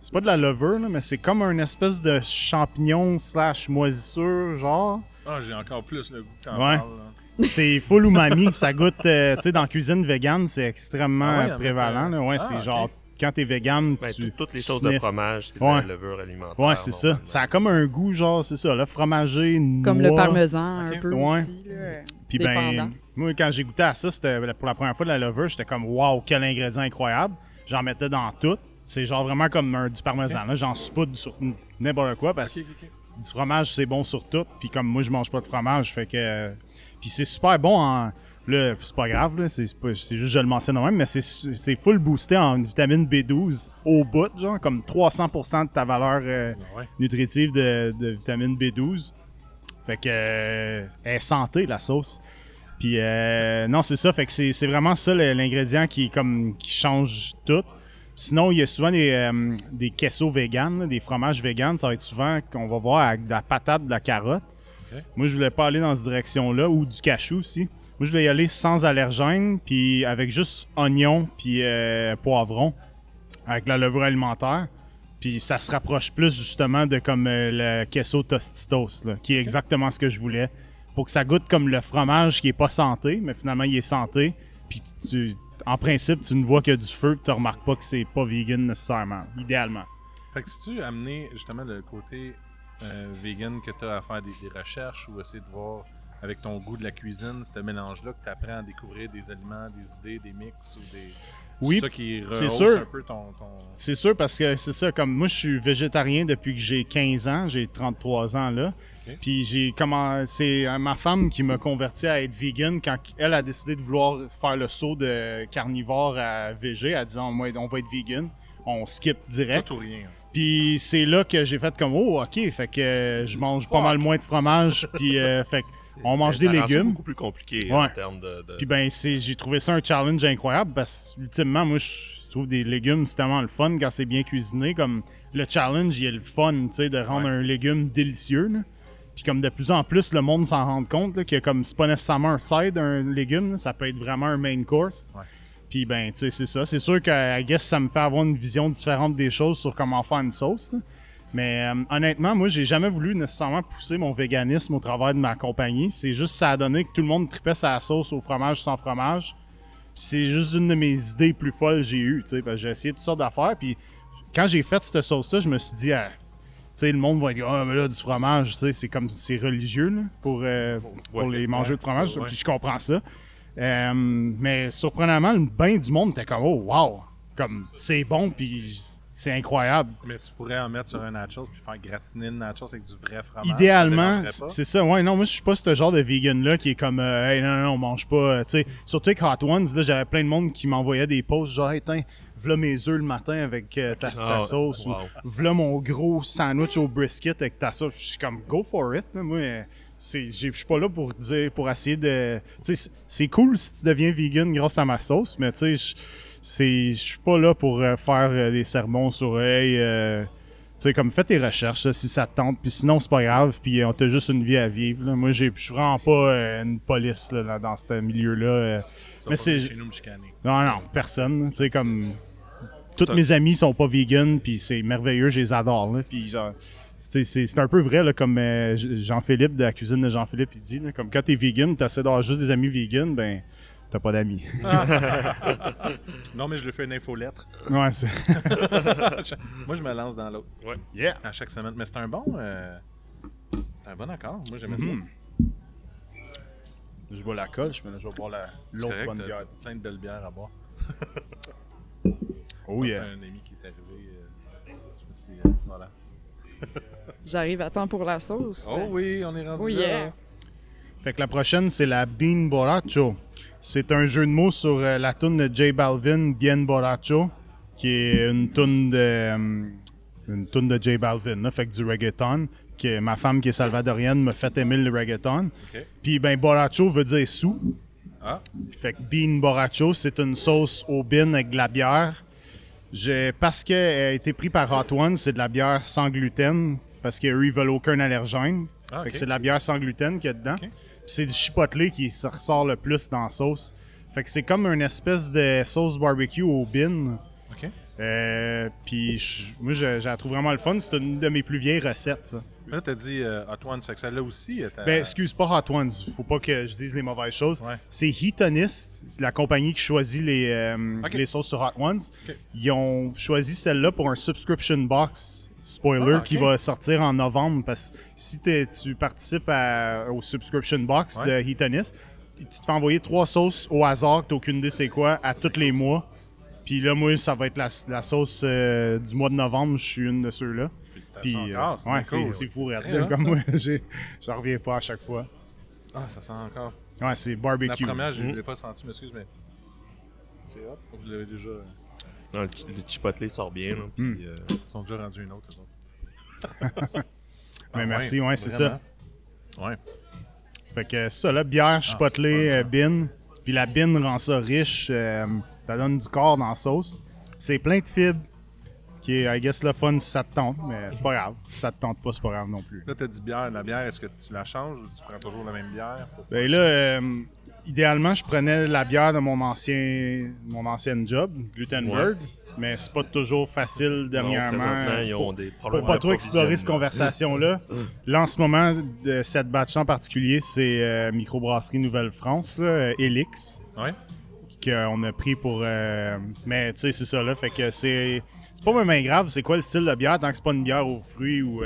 c'est pas de la levure, là, mais c'est comme un espèce de champignon / moisissure, genre. Ah, j'ai encore plus le goût quand Ouais. parle. Là. C'est full umami. Ça goûte, tu sais, dans la cuisine végane, c'est extrêmement Ah ouais, prévalent. Là. Ouais, ah, c'est ok. genre, quand t'es végane, Ben, tu toutes les sauces de sniffes. fromage, c'est de Ouais. la levure alimentaire. Ouais, c'est ça. normalement. Ça a comme un goût, genre, c'est ça, là, fromagé, noix. Comme le parmesan, Ok. un peu Ouais. aussi. Là, Puis dépendant. ben, moi, quand j'ai goûté à ça, c'était pour la première fois de la levure, j'étais comme, waouh, quel ingrédient incroyable. J'en mettais dans tout. C'est genre vraiment comme du parmesan. Là, j'en saupoudre sur n'importe quoi parce que Ok. du fromage, c'est bon sur tout. Puis comme moi, je mange pas de fromage, fait que... Puis c'est super bon en... Là, c'est pas grave, là, c'est juste je le mentionne quand même, mais c'est full boosté en vitamine B12 au bout, genre, comme 300% de ta valeur Ouais. nutritive de vitamine B12. Fait que... elle est santé, la sauce. Puis non, c'est ça, fait que c'est vraiment ça l'ingrédient qui change tout. Sinon, il y a souvent des quesos véganes, là, des fromages véganes. Ça va être souvent qu'on va voir avec de la patate, de la carotte. Ok. Moi, je voulais pas aller dans cette direction-là, ou du cachou aussi. Moi, je voulais y aller sans allergène, puis avec juste oignon, puis poivron, avec la levure alimentaire. Puis ça se rapproche plus justement de comme le queso tostitos, là, qui est exactement ce que je voulais. Pour que ça goûte comme le fromage qui est pas santé, mais finalement il est santé. Puis en principe, tu ne vois que du feu, tu remarques pas que c'est pas vegan nécessairement, idéalement. Fait que si tu amené justement le côté vegan que tu as à faire des recherches ou essayer de voir avec ton goût de la cuisine, ce mélange-là que tu apprends à découvrir des aliments, des idées, des mix ou des... Oui, c'est ça qui c'est rehausse sûr. un peu ton... C'est sûr parce que c'est ça, comme moi je suis végétarien depuis que j'ai 15 ans, j'ai 33 ans là. Ok. Puis c'est ma femme qui m'a converti à être vegan quand elle a décidé de vouloir faire le saut de carnivore à végé, en disant on va être vegan, on skip direct. Tout ou rien. Puis c'est là que j'ai fait comme oh ok, fait que je mange pas Fuck. mal moins de fromage, puis fait que on mange des Ça rend ça légumes. beaucoup plus compliqué Ouais. en termes de... Puis ben j'ai trouvé ça un challenge incroyable parce que ultimement moi je trouve des légumes c'est tellement le fun quand c'est bien cuisiné, comme le challenge il est le fun, tu sais, de rendre un légume délicieux là. Puis comme de plus en plus le monde s'en rend compte là, que comme c'est pas nécessairement un side un légume, là, ça peut être vraiment un main course. Ouais. Puis ben tu sais c'est ça, c'est sûr que I guess ça me fait avoir une vision différente des choses sur comment faire une sauce là. Mais honnêtement, moi, j'ai jamais voulu nécessairement pousser mon véganisme au travers de ma compagnie. C'est juste ça a donné que tout le monde tripait sa sauce au fromage sans fromage. Puis c'est juste une de mes idées plus folles que j'ai eues, tu sais, parce que j'ai essayé toutes sortes d'affaires. Puis quand j'ai fait cette sauce-là, je me suis dit, ah, tu sais, le monde va dire, ah, mais là, du fromage, tu sais, c'est comme, c'est religieux, là, pour les mangeurs de fromage. ouais. Puis je comprends ça. Mais surprenamment, le bain du monde était comme, oh, wow, comme, c'est bon, puis c'est incroyable. Mais tu pourrais en mettre sur un nachos puis faire gratiner le nachos avec du vrai fromage. Idéalement, Ça te dérangerait pas? c'est ça. Ouais, non, moi, je suis pas ce genre de vegan-là qui est comme, hey, non, on mange pas. Tu sais, surtout avec Hot Ones, là, j'avais plein de monde qui m'envoyait des posts genre, hey, tiens, v'là mes œufs le matin avec ta Ah, sauce. wow. Ou v'là mon gros sandwich au brisket avec ta sauce. Je suis comme, go for it. Là. Moi, je suis pas là pour dire, pour essayer de... Tu sais, c'est cool si tu deviens vegan grâce à ma sauce, mais tu sais, je suis pas là pour faire des sermons sur hey, tu sais, comme fais tes recherches là, si ça te tente, puis sinon c'est pas grave, puis on t'a juste une vie à vivre. Là. Moi, je suis vraiment pas une police là, dans ce milieu-là. Mais c'est chez nous me chicaner. non, personne. Tu sais, comme tous mes amis sont pas vegan, puis c'est merveilleux, je les adore. Là, puis genre, c'est un peu vrai, là, comme Jean-Philippe de la cuisine de Jean-Philippe, il dit, là, comme quand t'es vegan, t'essaies d'avoir juste des amis vegan, ben t'as pas d'amis. Non, mais je lui fais une infolettre. Ouais, c'est... Moi, je me lance dans l'autre. Ouais. Yeah! À chaque semaine. Mais c'est un bon accord. Moi, j'aimais ça. Je bois la colle, je vais boire C'est l'autre correct, bonne t'as bière. plein de belles bières à boire. Oh Moi, yeah! c'est un ami qui est arrivé. Je me suis voilà. J'arrive à temps pour la sauce. Oh oui, on est rendu Oh là. yeah! Fait que la prochaine, c'est la Bean Borracho. C'est un jeu de mots sur la toune de J Balvin, Bien Borracho, qui est une toune de J Balvin, là, fait que du reggaeton, que ma femme qui est salvadorienne m'a fait aimer le reggaeton. OK. Puis ben Borracho veut dire sous. Ah, Fait que Bean Borracho, c'est une sauce au bean avec de la bière. Parce qu'elle a été prise par Hot Ones, c'est de la bière sans gluten, parce qu'eux, ils veulent aucun allergène. ah, Fait OK. que c'est de la bière sans gluten qu'il y a dedans. OK. Puis c'est du chipotle qui se ressort le plus dans la sauce. Fait que c'est comme une espèce de sauce barbecue au bean. OK. Puis moi, je la trouve vraiment le fun. C'est une de mes plus vieilles recettes, ça. Là, t'as dit Hot Ones, fait que celle-là aussi. Ben, excuse pas Hot Ones. Faut pas que je dise les mauvaises choses. Ouais. C'est Heatonist, la compagnie qui choisit Ok. les sauces sur Hot Ones. Ok. Ils ont choisi celle-là pour un subscription box spoiler Ah, ok. qui va sortir en novembre. Parce que si tu participes au subscription box Ouais. de Heatonist, tu te fais envoyer 3 sauces au hasard que tu n'as aucune idée c'est quoi à tous les mois. Puis là, moi, ça va être la sauce du mois de novembre. Je suis une de ceux-là. Puis, Félicitations encore, c'est ouais, bien cool. c'est fou, raide, Très là, hot, comme ça. moi, j'en reviens pas à chaque fois. Ah, ça sent encore. Ouais, c'est La barbecue. première, je ne l'ai pas senti, m'excuse, mais. C'est hot. Vous l'avez déjà. Non, le chipotle sort bien. Là, puis, Ils sont déjà rendus une autre, eux autres. Mais merci, ouais, c'est vraiment. Ouais. Fait que ça, là, bière, chipotle, c'est fun, ça. bin. Puis la bin rend ça riche. Ça donne du corps dans la sauce. C'est plein de fibres. Qui est, I guess, le fun si ça te tente. Mais c'est pas grave. Si ça te tente pas, c'est pas grave non plus. Là, t'as dit bière. La bière, est-ce que tu la changes ou tu prends toujours la même bière? Ben là, idéalement, je prenais la bière de mon ancien job, Glutenberg. Mais c'est pas toujours facile dernièrement. présentement, ils ont des problèmes Pour pas trop explorer cette d'approvisionnement. conversation-là. Là, en ce moment, de cette batch en particulier, c'est Microbrasserie Nouvelle-France, là, Elix, Ouais. qu'on a pris pour... mais tu sais, c'est ça, là. Fait que c'est pas même bien grave, c'est quoi le style de bière, tant que c'est pas une bière aux fruits ou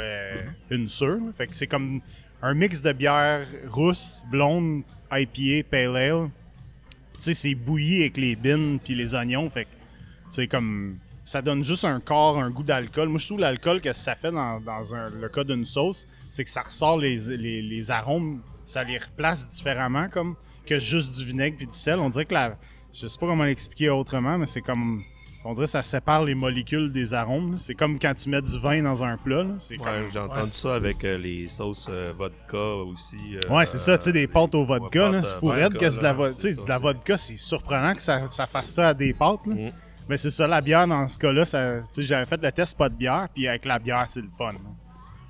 une sûre. Là. Fait que c'est comme un mix de bière rousse, blonde, IPA, Pale Ale. Tu sais, c'est bouilli avec les bines puis les oignons, fait que c'est comme... Ça donne juste un corps, un goût d'alcool. Moi, je trouve l'alcool que ça fait dans le cas d'une sauce, c'est que ça ressort les arômes, ça les replace différemment comme que juste du vinaigre puis du sel. On dirait que je sais pas comment l'expliquer autrement, mais c'est comme... On dirait que ça sépare les molécules des arômes. Là. C'est comme quand tu mets du vin dans un plat. Là. C'est Ouais, comme... j'ai entendu ça avec les sauces vodka aussi. Ouais, c'est ça, tu sais, des pâtes au vodka, là, pâtes, c'est fou raide vodka, que c'est de la, là, tu sais, c'est de la ça, vodka, c'est surprenant que ça fasse ça à des pâtes, là. Mhm. Mais c'est ça, la bière, dans ce cas-là, tu sais, j'avais fait le test pas de bière, puis avec la bière, c'est le fun.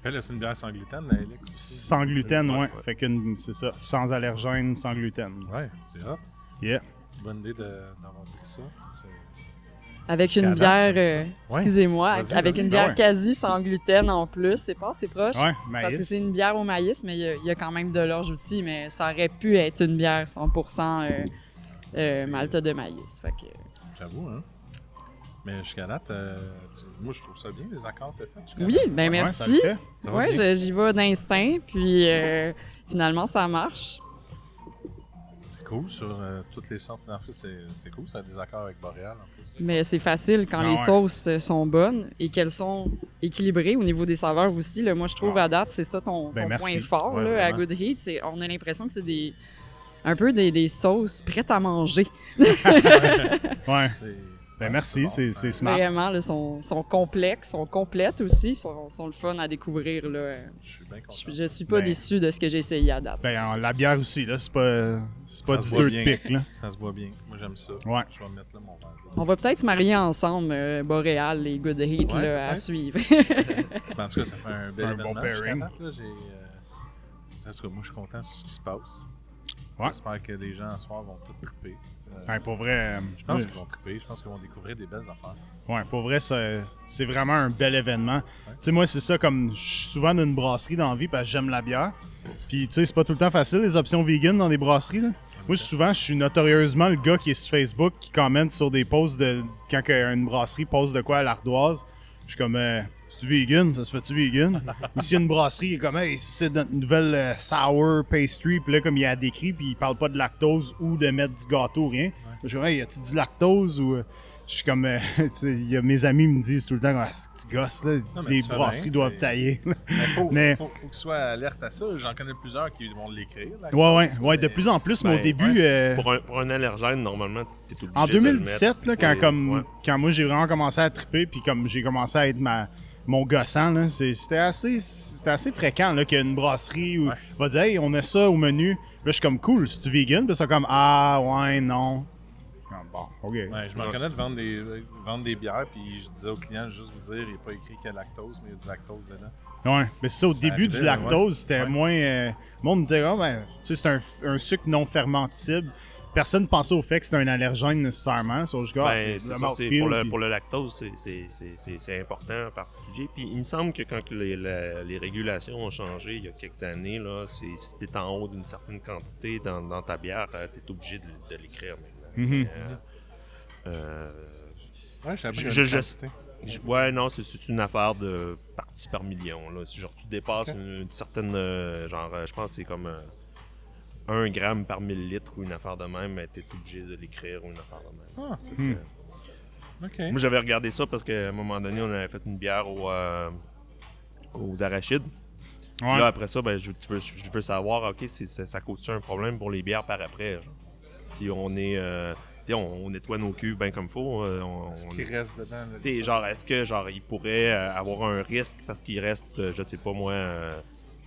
Là. Là, c'est une bière sans gluten, la Helix. Sans gluten, ouais. Ouais. Fait que c'est ça, sans allergène, sans gluten. Ouais, c'est hot. Yeah. Bonne idée d'avoir pris ça. Avec une Canada, bière, j'aime ça. Ouais. excusez-moi, Vas-y, avec vas-y. une bière Ah ouais. quasi sans gluten en plus, c'est pas assez proche. Ouais, Parce que maïs. c'est une bière au maïs, mais il y a quand même de l'orge aussi, mais ça aurait pu être une bière 100% malte de maïs. Fait que, J'avoue, hein. Mais jusqu'à date, moi, je trouve ça bien, les accords que t'as fait. jusqu'à oui, date. ben Ouais, merci. ça le fait. Ça va Ouais, bien? j'y vais d'instinct, puis finalement ça marche. C'est cool sur toutes les sortes. En fait, c'est cool, ça a des accords avec Boréal en plus. Mais c'est facile quand Ah les ouais. sauces sont bonnes et qu'elles sont équilibrées au niveau des saveurs aussi. Là, moi, je trouve à date, c'est ça ton Ben, merci. point fort Ouais, là, à vraiment. Good Heat. On a l'impression que c'est un peu des sauces prêtes à manger. Ouais. C'est Ben merci, c'est smart. Vraiment, là, sont complexes, sont complètes aussi, sont le fun à découvrir. Là. Je suis bien content. Je suis pas déçu de ce que j'ai essayé à date. Ben, la bière aussi, là, c'est pas du boit dirt bien. pick, là. Ça se voit bien. Moi, j'aime ça. Ouais. Je vais mettre là mon verre. On va peut-être se marier ensemble, Boréal et Good Heat, Ouais, là, à peut-être. suivre. En tout cas, ça fait un C'est bel un bon événement. pairing. En tout cas, moi, je suis content sur ce qui se passe. Ouais. J'espère que les gens, ce soir, vont tout triper. Ouais, pour vrai, Je pense qu'ils vont triper. Je pense qu'ils vont découvrir des belles affaires. ouais, pour vrai, c'est vraiment un bel événement. Tu sais, moi, c'est ça, comme je suis souvent dans une brasserie dans la vie parce que j'aime la bière. Puis, tu sais, c'est pas tout le temps facile, les options vegan dans des brasseries, là. Moi, souvent, je suis notorieusement le gars qui est sur Facebook qui commente sur des posts de. Quand une brasserie poste de quoi à l'ardoise. Je suis comme, c'est-tu vegan? Ça se fait-tu vegan? Ou si une brasserie est comme, hey, c'est notre nouvelle sour pastry. Puis là, comme il a décrit, puis il parle pas de lactose ou de mettre du gâteau ou rien. Je suis comme, hey, y a-tu du lactose? Ou. Je suis comme, tu sais, mes amis me disent tout le temps, ah, c'est que tu gosses, là. Non, mais Les tu fais brasseries bien, doivent c'est- tailler. Mais faut Mais- qu'ils soient alerte à ça. J'en connais plusieurs qui vont l'écrire. là, Ouais, de plus en plus, mais au Ben, début. Pour un allergène, normalement, tu es obligé En de le 2017, mettre. là, Ouais. quand moi j'ai vraiment commencé à triper, puis comme j'ai commencé à être mon gossant, là, c'était assez fréquent là, qu'il y a une brasserie où va dire hey, on a ça au menu. Là, je suis comme cool, c'est-tu vegan? Puis c'est comme ah, ouais, non. Comme, bon, ok. Ouais, je m'en connais de vendre des bières, puis je disais aux clients, juste vous dire, il n'est pas écrit qu'il y a lactose, mais il y a du lactose dedans. Ouais, mais c'est ça, au Ça début du arrivait, lactose, c'était ouais. moins. Le monde me disait, ah, ben, tu sais, c'est un sucre non fermentable. Personne ne pensait au fait que c'était un allergène nécessairement. Sur juste, Ben, c'est c'est le ça, mouthfeel, puis- pour le lactose, c'est important en particulier. Puis il me semble que quand les régulations ont changé il y a quelques années, là, si tu es en haut d'une certaine quantité dans ta bière, tu es obligé de l'écrire maintenant. Mhm. Ouais, j'ai appris Je- une je- quantité. Ouais, non, c'est une affaire de partie par million. Là. Si genre, tu dépasses une certaine. Je pense que c'est comme 1 gramme par millilitre ou une affaire de même, mais tu es obligé de l'écrire ou une affaire de même. Ah, C'est que- OK. Moi, j'avais regardé ça parce qu'à un moment donné, on avait fait une bière aux arachides. Puis Ouais. là, après ça, ben, je veux savoir, OK, ça cause-tu un problème pour les bières par après? Genre? Si on est. Tu sais, on nettoie nos cuves bien comme il faut. Ce qui reste dedans. là, T'sais, genre, est-ce que genre il pourrait avoir un risque parce qu'il reste, je sais pas moi,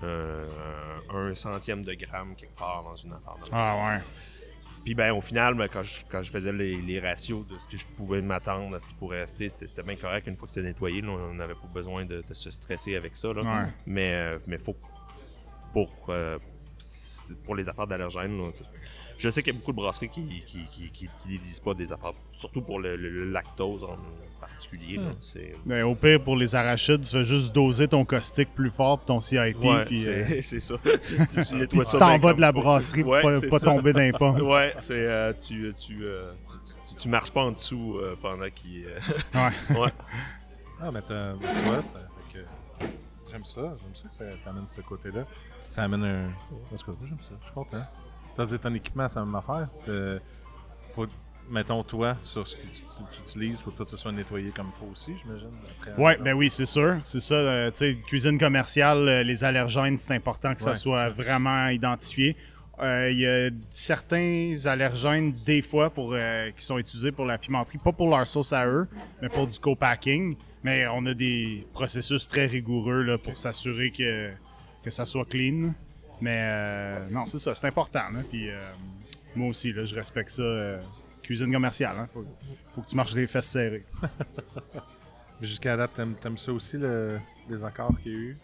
un centième de gramme quelque part dans une affaire de même. Ah, ouais. Puis ben au final, ben, quand je faisais les ratios de ce que je pouvais m'attendre à ce qui pourrait rester, c'était bien correct une fois que c'était nettoyé. Là, on n'avait pas besoin de se stresser avec ça. Là. Ouais. Mais faut pour les affaires d'allergènes, là, je sais qu'il y a beaucoup de brasseries qui ne disent pas des affaires, surtout pour le lactose en particulier. Là, c'est... Mais au pire, pour les arachides, tu fais juste doser ton caustique plus fort pour ton CIP. Ouais, puis c'est ça. tu nettoies puis tu ça t'en bien vas comme de la faut. brasserie Ouais, pour c'est pas ça. tomber dans les pommes. Ouais, c'est tu marches pas en dessous pendant qu'il. Ouais. Ouais. Ah, mais tu vois, fait que j'aime ça que t'amènes ce côté-là. Ça amène un. Parce que moi, j'aime ça, je suis content. Ça veut dire ton équipement, c'est la même affaire. Faut, mettons, toi, sur ce que tu utilises, faut que tout soit nettoyé comme il faut aussi, j'imagine. Après, Ouais, ben oui, c'est sûr. C'est ça. Tu sais, cuisine commerciale, les allergènes, c'est important que ça Ouais, soit c'est ça. vraiment identifié. Il y a certains allergènes, des fois, qui sont utilisés pour la pimenterie, pas pour leur sauce à eux, mais pour du co-packing. Mais on a des processus très rigoureux là, pour s'assurer que ça soit clean. Mais non, c'est ça, c'est important. Là. Puis moi aussi, là, je respecte ça. Cuisine commerciale, hein. Faut que tu marches des fesses serrées. Jusqu'à date, t'aimes ça aussi, les accords qu'il y a eu?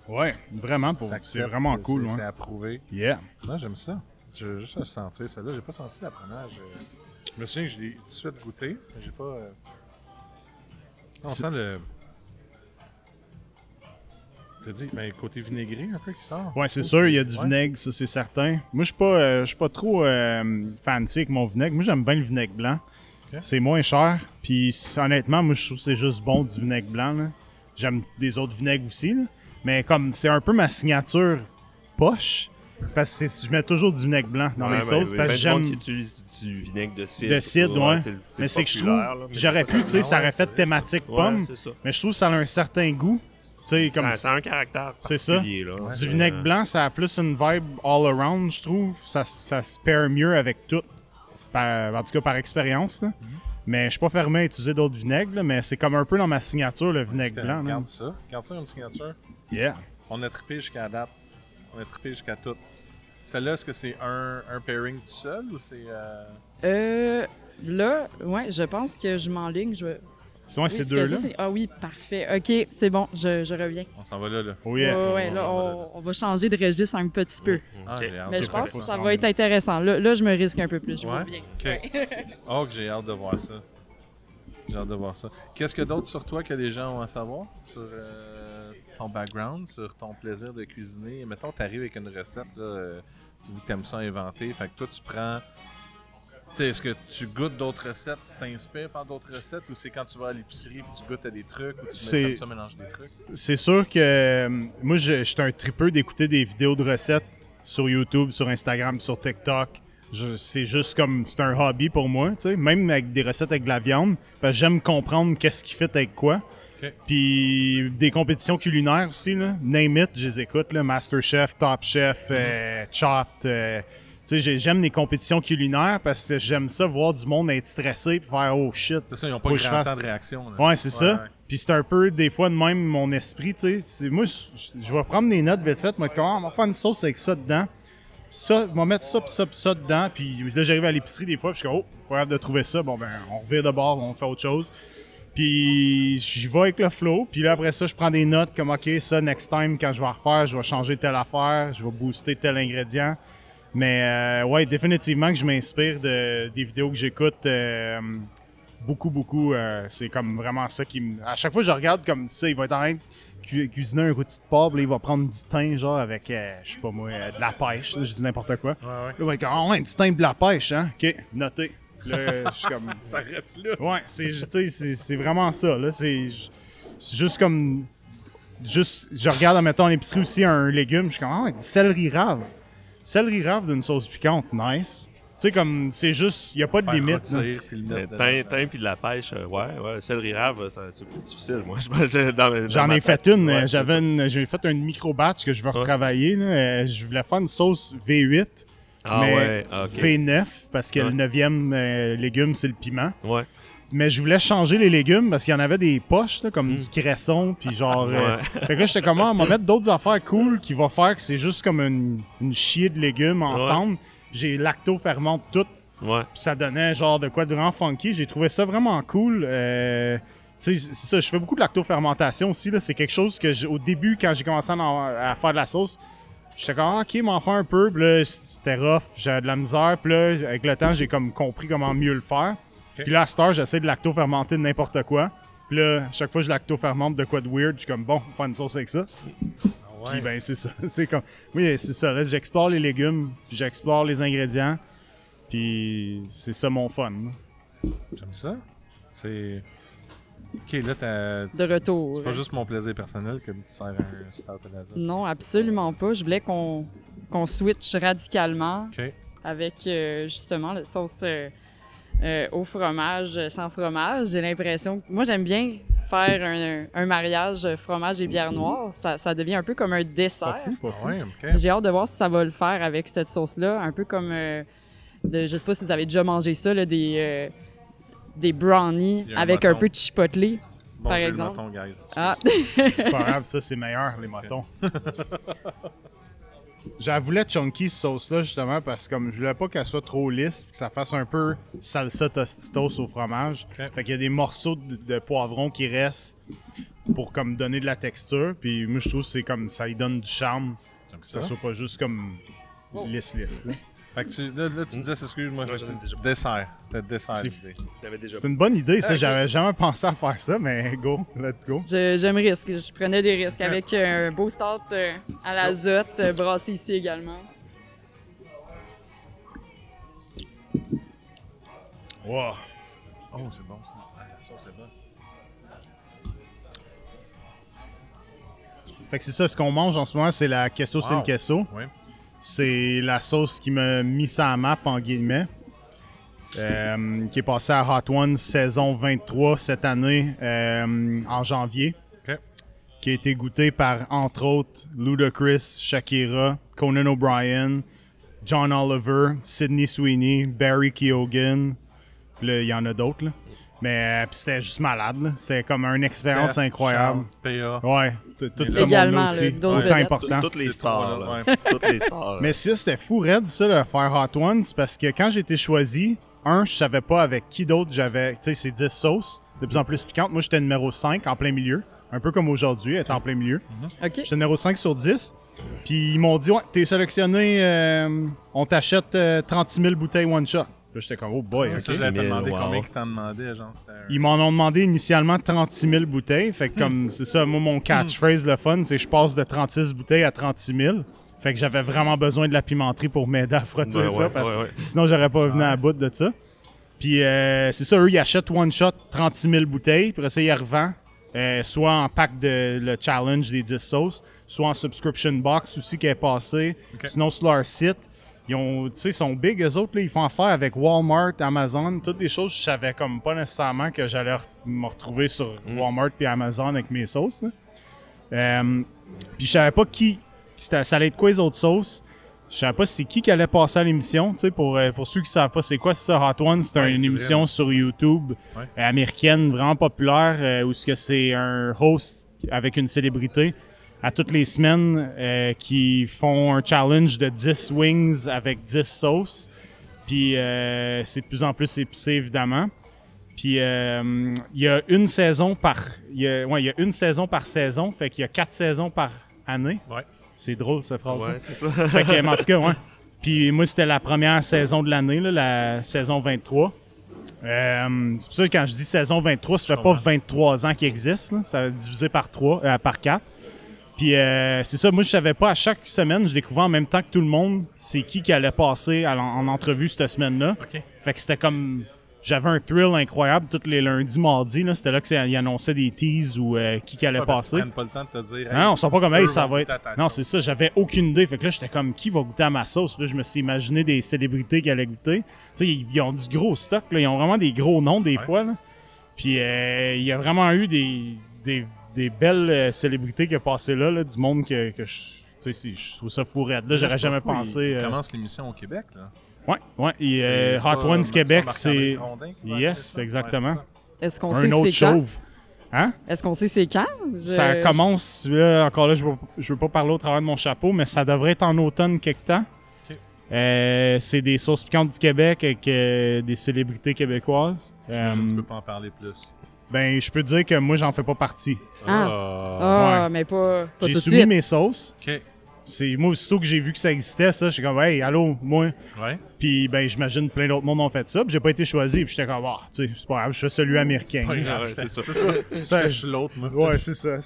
Ouais, vraiment, c'est T'acceptes, vraiment cool. C'est Ouais. approuvé. Yeah. Non, j'aime ça. Je veux juste le sentir, celle-là. J'ai pas senti la première. Je me souviens que je l'ai tout de suite goûté, mais j'ai pas. On sent le. T'as dit, ben, côté vinaigré un peu qui sort. Ouais, c'est Oh, sûr, il y a du ouais. vinaigre, ça c'est certain. Moi, je suis pas trop fancy avec mon vinaigre. Moi, j'aime bien le vinaigre blanc. Ok. C'est moins cher. Puis honnêtement, moi, je trouve que c'est juste bon du vinaigre blanc. là. J'aime des autres vinaigres aussi, là. Mais comme c'est un peu ma signature poche, parce que je mets toujours du vinaigre blanc dans mes sauces, parce que qui j'aime. utilise du vinaigre de cidre. De cidre, ouais. C'est Mais c'est que je populaire, trouve, là, mais j'aurais c'est pu, pas tu sais, ça. ça aurait fait thématique Ouais, pomme, c'est ça. mais je trouve que ça a un certain goût. Tu sais, comme Ça a un caractère C'est ça. particulier. Là. du C'est, vinaigre blanc, ça a plus une vibe all around, je trouve. Ça se paire mieux avec tout. En tout cas, par expérience. là. Mais je suis pas fermé à utiliser d'autres vinaigres, là, mais c'est comme un peu dans ma signature, le vinaigre blanc. là. Regarde ça. Regarde ça, une signature. Yeah. On a trippé jusqu'à date. On a trippé jusqu'à tout. Celle-là, est-ce que c'est un pairing tout seul ou c'est... Là, ouais, je pense que je m'enligne. C'est Oui, ces que deux-là. ça, ah oui, parfait. OK, c'est bon, je reviens. On s'en va là, là. Oh yeah. Ouais, là, on va changer de registre un petit peu. Ah, j'ai hâte Mais de je voir pense que ça. ça va être intéressant. Là, je me risque un peu plus. Je Ouais? reviens. OK. Oh, que j'ai hâte de voir ça. J'ai hâte de voir ça. Qu'est-ce que d'autre sur toi que les gens ont à savoir? Sur ton background, sur ton plaisir de cuisiner? Mettons, tu arrives avec une recette, là, tu dis que tu aimes ça inventer. Fait que toi, tu prends... Tu sais, est-ce que tu goûtes d'autres recettes, tu t'inspires par d'autres recettes, ou c'est quand tu vas à l'épicerie et tu goûtes à des trucs, ou tu mets comme ça mélanger des trucs? C'est sûr que moi, je suis un tripeux d'écouter des vidéos de recettes sur YouTube, sur Instagram, sur TikTok. C'est juste comme, c'est un hobby pour moi, tu sais, même avec des recettes avec de la viande, parce que j'aime comprendre qu'est-ce qui fait avec quoi. OK. Puis des compétitions culinaires aussi, là, name it, je les écoute, là, MasterChef, Top Chef, Chopped. Tu sais, j'aime les compétitions culinaires parce que j'aime ça voir du monde être stressé et faire oh shit. C'est ça, ils n'ont pas Faut eu que je grand fasse- temps de réaction. Là. Ouais, c'est ça. Puis c'est un peu, des fois, de même, mon esprit, tu sais. Moi, je vais prendre des notes vite faites, moi, comment on va faire une sauce avec ça dedans. Puis ça, on va mettre ça, puis ça, puis ça dedans. Puis là, j'arrive à l'épicerie des fois, puis je suis comme, oh, pas capable de trouver ça. Bon, ben, on revient de bord, on fait autre chose. Puis j'y vais avec le flow. Puis là, après ça, je prends des notes comme, OK, ça, next time, quand je vais refaire, je vais changer telle affaire, je vais booster tel ingrédient. Mais ouais, définitivement que je m'inspire des vidéos que j'écoute beaucoup. C'est comme vraiment ça qui me... À chaque fois que je regarde comme ça, il va être en train de cuisiner un rôti de porc, puis là, il va prendre du thym, genre avec, je sais pas moi, de la pêche. Là, je dis n'importe quoi. Ouais. Là, il va être comme, ah ouais, du thym de la pêche, hein? OK, noté. Là, je suis comme... Ça reste là. Ouais, c'est vraiment ça. Là, c'est juste comme... Juste, je regarde, mettons, à l'épicerie aussi un légume, je suis comme, ah ouais, du céleri rave. Céleri rave d'une sauce piquante, nice. Tu sais, comme, c'est juste, il n'y a pas de limite. là. Rôtir, puis le mettre dedans. Thym puis de la pêche, ouais. Céleri rave, c'est plus difficile, moi. J'en ai fait une. Ouais, J'ai fait un micro-batch que je veux retravailler. Là. Je voulais faire une sauce V8, Ah mais ouais, ok. V9, parce que Ouais. le 9e légume, c'est le piment. Ouais. Mais je voulais changer les légumes parce qu'il y en avait des poches, là, comme du cresson, puis genre... Ouais. Fait que là, j'étais comme, on va mettre d'autres affaires cool qui vont faire que c'est juste comme une chier de légumes ensemble. J'ai lacto-fermente tout. Ouais. Puis ça donnait genre de quoi de vraiment funky. J'ai trouvé ça vraiment cool. Tu sais, c'est ça, je fais beaucoup de lacto-fermentation aussi. Là. C'est quelque chose que, au début, quand j'ai commencé à faire de la sauce, j'étais comme, ah, OK, m'en faire un peu. Puis là, c'était rough, j'avais de la misère. Puis là, avec le temps, j'ai comme compris comment mieux le faire. Ok. Puis là, à cette heure, j'essaie de lacto-fermenter de n'importe quoi. Puis là, chaque fois que je lacto-fermente de quoi de weird, je suis comme, bon, on va faire une sauce avec ça. Puis ben, c'est ça. C'est comme, oui, c'est ça. Là, j'explore les légumes, puis j'explore les ingrédients. Puis c'est ça mon fun. J'aime ça. C'est... OK, là, De retour. c'est pas juste mon plaisir personnel que tu sers un stout à la zone. Non, absolument pas. Je voulais qu'on switch radicalement OK. avec justement la sauce au fromage, sans fromage. J'ai l'impression que moi, j'aime bien faire un mariage fromage et bière noire. Ça devient un peu comme un dessert. Pas fou. Ouais, OK. J'ai hâte de voir si ça va le faire avec cette sauce-là. Un peu comme, je sais pas si vous avez déjà mangé ça, là, des brownies Il y a un avec un mouton. peu de chipotle. Bon, par j'ai le exemple. mouton, guys. Ah, C'est pas grave, ça, c'est meilleur, les motons. J'en voulais chunky, cette sauce-là, justement, parce que comme je voulais pas qu'elle soit trop lisse, puis que ça fasse un peu salsa tostitos au fromage. Ok. Fait qu'il y a des morceaux de poivron qui restent pour comme donner de la texture. Puis moi, je trouve que c'est comme ça y donne du charme, Comme que ça ça. soit pas juste comme lisse. Là. Fait que là, tu disais, excuse-moi, Ouais, je j'en ai dis déjà- dessert. C'était dessert, C'est- l'idée. T'avais déjà. C'est une bonne idée, ça. Ok. J'avais jamais pensé à faire ça, mais go, let's go. je me risque. Je prenais des risques avec un beau start à l'azote, brassé ici également. Wow. Oh, c'est bon, ça. Ah, la sauce est bonne. Fait que c'est ça, ce qu'on mange en ce moment, c'est la queso sin Wow. queso. Oui. C'est la sauce qui m'a mis ça à map, en guillemets. Qui est passée à Hot Ones saison 23 cette année, en janvier. OK. Qui a été goûtée par, entre autres, Ludacris, Shakira, Conan O'Brien, John Oliver, Sydney Sweeney, Barry Keoghan, Puis là, il y en a d'autres, là. Mais puis c'était juste malade, là. C'était comme une expérience Steph, incroyable. Charles, PA. Ouais, tout ça Également, monde-là aussi. d'autres Autant vedettes. important. Toutes les C'est stars, trois, là. là, Toutes les stars. Mais si c'était fou raide, ça, de faire Hot Ones, parce que quand j'ai été choisi, je savais pas avec qui d'autre j'avais. Tu sais, c'est 10 sauces, de plus en plus piquantes. Moi, j'étais numéro 5 en plein milieu. Un peu comme aujourd'hui, être en plein milieu. OK. J'étais numéro 5 sur 10. Puis ils m'ont dit, ouais, t'es sélectionné, on t'achète 36 000 bouteilles one shot. Là, j'étais comme, oh boy, C'est ok. ça, j'allais te demander Wow. combien qu'ils t'en demandaient, genre. C'était Ils m'en ont demandé initialement 36 000 bouteilles. Fait que comme, c'est ça, moi, mon catchphrase, le fun, c'est que je passe de 36 bouteilles à 36 000. Fait que j'avais vraiment besoin de la pimenterie pour m'aider à frottir Ouais, ça, ouais, parce que ouais. sinon, j'aurais pas venu à bout de ça. Puis c'est ça, eux, ils achètent one shot 36 000 bouteilles, puis après ça, ils revendent, soit en pack de le challenge des 10 sauces, soit en subscription box aussi qui est passé. Ok. Sinon, sur leur site, ils ont, tu sais, sont big, eux autres, là, ils font affaire avec Walmart, Amazon, toutes des choses que je savais comme pas nécessairement que j'allais me retrouver sur Walmart puis Amazon avec mes sauces, là. Puis je savais pas ça allait être quoi les autres sauces. Je savais pas c'est qui allait passer à l'émission. Tu sais, pour ceux qui savent pas c'est quoi, c'est ça, Hot Ones, c'est Ouais, une c'est émission vrai. sur YouTube Ouais. américaine, vraiment populaire, où c'est un host avec une célébrité à toutes les semaines qui font un challenge de 10 wings avec 10 sauces. Puis c'est de plus en plus épicé, évidemment. Puis il y a une saison il y a une saison par saison, fait qu'il y a 4 saisons par année. Ouais. C'est drôle, cette phrase. Ouais, c'est ça. Fait que, en tout cas, ouais. Puis moi, c'était la première saison de l'année, là, la saison 23. C'est pour ça que quand je dis saison 23, ça fait pas 23 ans qu'il existe. Là. Ça va être divisé par 4. Puis c'est ça, moi, je savais pas. À chaque semaine, je découvrais en même temps que tout le monde c'est qui allait passer en entrevue cette semaine-là. OK. Fait que c'était comme... J'avais un thrill incroyable tous les lundis, mardis. Là, c'était là qu'ils annonçaient des teases ou qui allait Ouais, parce passer. qu'ils prennent pas le temps de te dire. Non, on sent pas comme, hey, eux ça vont va goûter être... à ta Non, sauce. c'est ça, j'avais aucune idée. Fait que là, j'étais comme, qui va goûter à ma sauce? Là, je me suis imaginé des célébrités qui allaient goûter. Tu sais, ils ont du gros stock, là. Ils ont vraiment des gros noms, des fois, là. Puis, il y a vraiment eu des belles célébrités qui ont passé là, du monde que je... Tu sais, je trouve ça fou raide. Là, Je j'aurais suis pas jamais fou, pensé... Il commence l'émission au Québec, là. Ouais. Et C'est Hot pas Ones Marc-André Québec, c'est... Grondin qui va Yes, animer ça? exactement. Ouais, Est-ce qu'on Un sait autre c'est quand? chauve. Hein? Est-ce qu'on sait c'est quand? Ça commence, là, encore là, je veux pas parler au travers de mon chapeau, mais ça devrait être en automne quelque temps. Ok. C'est des sauces piquantes du Québec avec des célébrités québécoises. J'imagine que tu peux pas en parler plus. Ben, je peux te dire que moi, j'en fais pas partie. Ah, Ouais. mais pas tout J'ai de soumis suite. mes sauces. OK. C'est moi, aussitôt que j'ai vu que ça existait, ça, j'étais comme, hey, allô, moi. Ouais. Puis, ben, j'imagine plein d'autres monde ont fait ça. Puis, j'ai pas été choisi. Puis, j'étais comme, ah, tu sais, c'est pas grave, je fais celui américain. Pas grave, ouais, c'est ça. C'est ça. Ça, Je suis l'autre, moi. Ouais, c'est ça.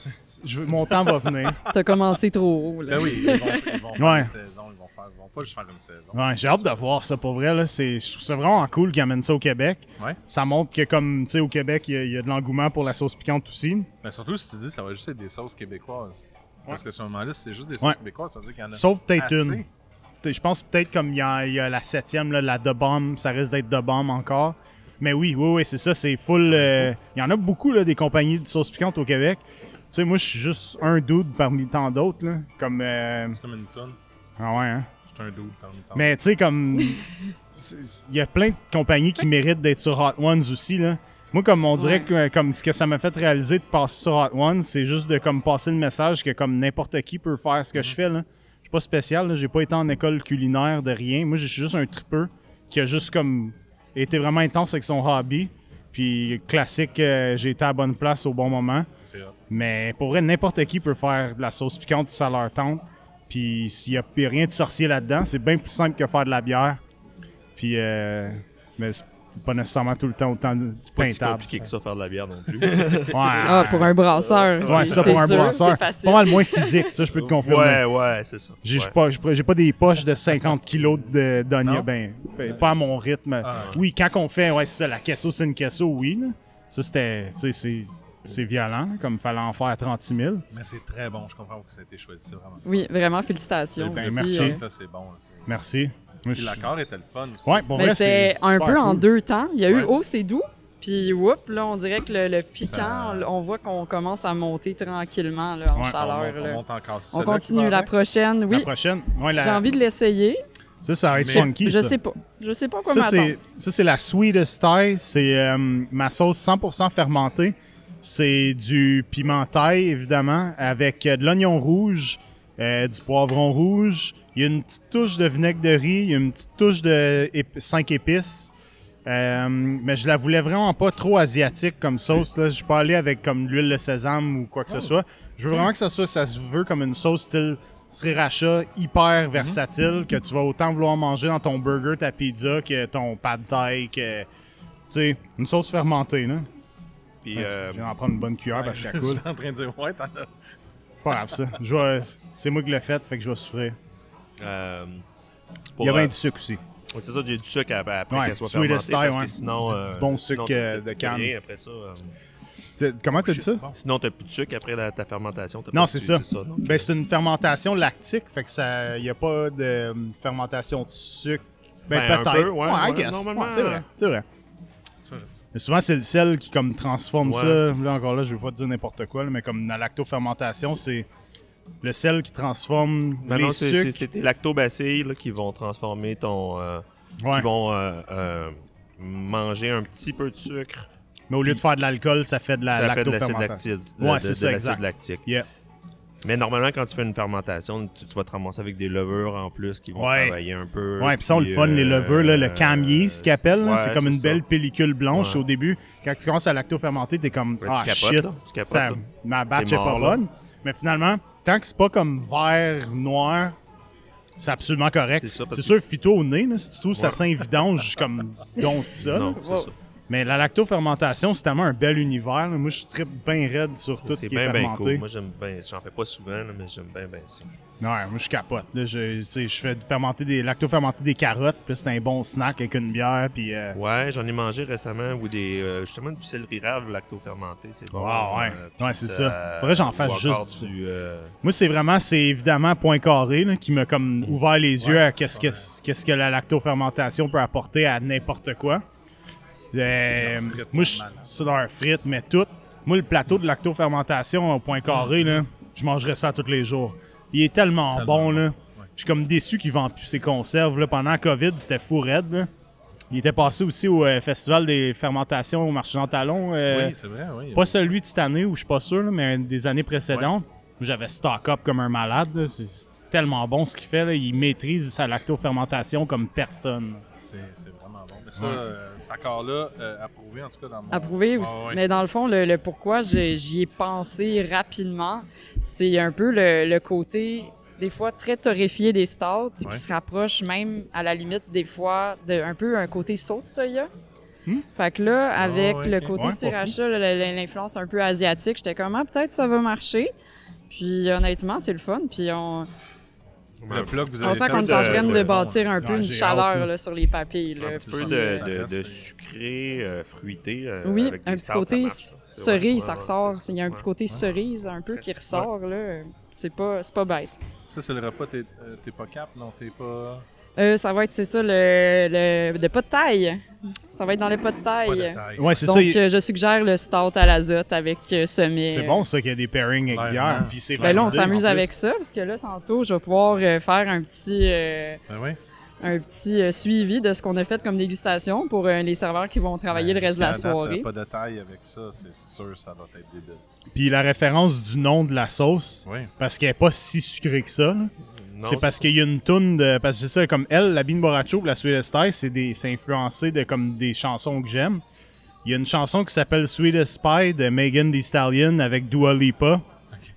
Mon temps va venir. T'as commencé trop haut, là. Ben oui, ils vont faire Ouais. une saison. Ils vont pas juste faire une saison. Ouais, j'ai hâte de voir ça pour vrai. Là. Je trouve ça vraiment cool qu'ils amènent ça au Québec. Ouais. Ça montre que, comme, tu sais, au Québec, il y a de l'engouement pour la sauce piquante aussi. Mais surtout si tu dis ça va juste être des sauces québécoises. Parce que sur ce moment-là, si c'est juste des sauces Ouais. québécoises, ça veut dire qu'il y en a. Sauf peut-être assez. une. Je pense peut-être comme il y a la 7e, là, la The Bomb, ça risque d'être The Bomb encore. Mais oui, c'est ça, c'est full. Il y en a beaucoup, là, des compagnies de sauce piquante au Québec. Tu sais, moi, je suis juste un dude parmi tant d'autres, là. Comme. C'est comme une tonne. Ah ouais, hein. C'est un dude parmi tant. Mais tu sais, comme. Il y a plein de compagnies qui méritent d'être sur Hot Ones aussi, là. Moi, comme on dirait que comme ce que ça m'a fait réaliser de passer sur Hot Ones, c'est juste de comme passer le message que comme n'importe qui peut faire ce que je fais, là. Je suis pas spécial, là. J'ai pas été en école culinaire de rien. Moi, je suis juste un tripeux qui a juste comme été vraiment intense avec son hobby. Puis classique, j'ai été à la bonne place au bon moment. C'est hot. Mais pour vrai, n'importe qui peut faire de la sauce piquante si ça leur tente. Puis s'il y a rien de sorcier là-dedans, c'est bien plus simple que faire de la bière. Puis, mais c'est pas nécessairement tout le temps autant de Pas si peintable. compliqué que ça faire de la bière non plus. Ah, pour un brasseur. Ouais, ça pour un sûr, brasseur. c'est facile. Pas mal moins physique, ça, je peux te confirmer. ouais, c'est ça. J'ai Ouais. j'ai pas des poches de 50 kilos d'oignons. Non? Ben, pas à mon rythme. Ah, Oui, quand on fait, ouais, c'est ça, la queso, c'est une queso, oui. Là. Ça, c'était, tu sais, c'est violent, là, comme il fallait en faire 36 000. Mais c'est très bon. Je comprends pourquoi ça a été choisi. C'est vraiment. Oui, vraiment, félicitations. Ben, aussi, merci. Là, c'est bon. Là, c'est- Merci. Moi, Puis l'accord était le fun aussi. Ouais, pour Mais vrai, c'est un super peu en cool. 2 temps. Il y a eu Ouais. haut, c'est doux. Puis, whoop, là, on dirait que le piquant, Ça- on voit qu'on commence à monter tranquillement là, en Ouais, chaleur. On là. monte encore. C'est On celle-là qui continue va la avec? prochaine. La Oui, prochaine. Ouais, j'ai envie de l'essayer. Ça va être Mais- funky, Je ça. sais pas. Je sais pas quoi Ça, m'attendre. c'est la sweetest Thai. C'est ma sauce 100% fermentée. C'est du piment thaï, évidemment, avec de l'oignon rouge, du poivron rouge. Il y a une petite touche de vinaigre de riz, il y a une petite touche de 5 épices. Mais je la voulais vraiment pas trop asiatique comme sauce. Là. Je suis pas allé avec comme l'huile de sésame ou quoi que ce soit. Je veux vraiment que ça se veut comme une sauce style sriracha hyper versatile, que tu vas autant vouloir manger dans ton burger, ta pizza, que ton pad thai, que... Tu sais, une sauce fermentée, là. Puis, Je viens d'en prendre une bonne cuillère parce qu'elle Je coule. suis en train de dire, ouais, t'en as. Pas grave, ça. C'est moi qui l'ai fait, fait que je vais souffrir. pour, Il y a bien du sucre aussi. ouais, c'est ça, du sucre après Ouais, qu'elle soit sweetest fermentée, Thai, parce ouais. que sinon... Du bon sucre sinon, de t'as canne. rien après ça. Comment t'as dit ça? Sinon, t'as plus de sucre après ta fermentation. Non, c'est ça. donc, Ben, c'est une fermentation lactique, fait que ça, il n'y a pas de fermentation de sucre. Ben, Ben, un peut-être. peu, ouais, I ouais, guess. normalement, Ouais, c'est vrai, c'est vrai. Ça, j'aime ça. Mais souvent, c'est le sel qui comme transforme Ouais. ça. Là, encore là, je vais pas te dire n'importe quoi, là, mais comme la lactofermentation, c'est le sel qui transforme ben les non, sucres. c'est tes lactobacilles là, qui vont transformer ton... Ouais. qui vont manger un petit peu de sucre. Mais au lieu de faire de l'alcool, ça fait de la Ça fait de l'acide lactofermentation. lactique. Ouais, c'est ça, l'acide exact. lactique. Yeah. Mais normalement, quand tu fais une fermentation, tu vas te ramasser avec des levures en plus qui vont Ouais. travailler un peu. Ouais, puis ça, on le fun, les levures, là, le cambier, ce qu'ils appellent, là, ouais, c'est comme une ça. belle pellicule blanche Ouais. au début. Quand tu commences à lactofermenter, t'es comme, Ouais, ah tu capotes, shit, là. Tu capotes, ça, là. ma batch C'est est pas mort, là. bonne. Mais finalement, tant que c'est pas comme vert, noir, c'est absolument correct. C'est ça, parce C'est que sûr, phyto au nez, là, si tu trouves ça Ouais. sent vidange comme donc ça. Non, là. c'est ça. Mais la lactofermentation, c'est tellement un bel univers. là. Moi, je trippe bien raide sur tout ce C'est qui est bien, bien fermenté. cool. Moi, j'aime bien. J'en fais pas souvent, là, mais j'aime bien, bien ça. Ouais, moi je capote. Là, tu sais, je fais lactofermenter des carottes, puis c'est un bon snack avec une bière, puis Ouais, j'en ai mangé récemment ou justement du céleri rave lacto-fermenté, c'est bon. Wow, ouais. Puis Ouais, c'est ça. Faudrait que j'en fasse ou encore juste du. moi c'est évidemment Point Carré là, qui m'a comme ouvert les yeux à qu'est-ce que la lactofermentation peut apporter à n'importe quoi. Leurs frites Moi, sont malades. c'est dans leurs frites, mais tout. Moi, le plateau de lactofermentation au Point Carré, là, je mangerais ça tous les jours. Il est tellement bon, là. Je suis comme déçu qu'ils vendent plus ses conserves. Là. Pendant la COVID, c'était fou raide. Là. Il était passé aussi au Festival des fermentations au marché Jean Talon. Oui, c'est vrai, oui. Pas celui de cette année, où je suis pas sûr, là, mais des années précédentes. Où j'avais stock up comme un malade. Là. C'est tellement bon ce qu'il fait. Là. Il maîtrise sa lactofermentation comme personne. C'est vraiment bon. Mais ça, cet accord-là, approuvé en tout cas dans mon... Approuvé aussi. Ah, ouais. Mais dans le fond, le pourquoi j'y ai pensé rapidement, c'est un peu le côté, des fois, très torréfié des stouts, Ouais. qui se rapproche même, à la limite, des fois, d'un peu un côté sauce soya. Fait que là, avec ouais, le ok. côté Ouais, pas sriracha, l'influence un peu asiatique, j'étais comme, ah, peut-être ça va marcher. Puis honnêtement, c'est le fun. Puis Le plat que vous on avez sent fait, qu'on est en train de ouais. bâtir un peu Ouais, une j'ai chaleur hâte, là, sur les papiers. Là. Un petit peu Ça de reste- sucré, fruité. Oui, avec un des petit stouts, côté ça marche. cerise, Ouais, ça ouais, ressort. c'est ça. Il y a un petit Ouais. côté cerise un peu qui ressort. Là. C'est pas bête. Ça, c'est le repas, t'es pas cap, non, t'es pas... Ça va être, c'est ça, le pot de taille. Ça va être dans le pot de Pas de taille. taille. Ouais, c'est Donc, ça. je suggère le stout à l'azote avec semai. C'est bon, ça, qu'il y a des pairings avec Ouais, bière. vraiment. Puis c'est Ben là, on validé, s'amuse en plus. avec ça, parce que là, tantôt, je vais pouvoir faire un petit suivi de ce qu'on a fait comme dégustation pour les serveurs qui vont travailler le reste de la Jusqu'à date, soirée. Pas de taille avec ça, c'est sûr, ça doit être débile. Puis la référence du nom de la sauce, Oui. parce qu'elle est pas si sucrée que ça, là. Non, C'est parce qu'il y a une toune de. Parce que c'est ça, comme elle, la Bean Borracho, la Sweetest Pie, c'est influencé de comme des chansons que j'aime. Il y a une chanson qui s'appelle Sweetest Pie de Megan Thee Stallion avec Dua Lipa.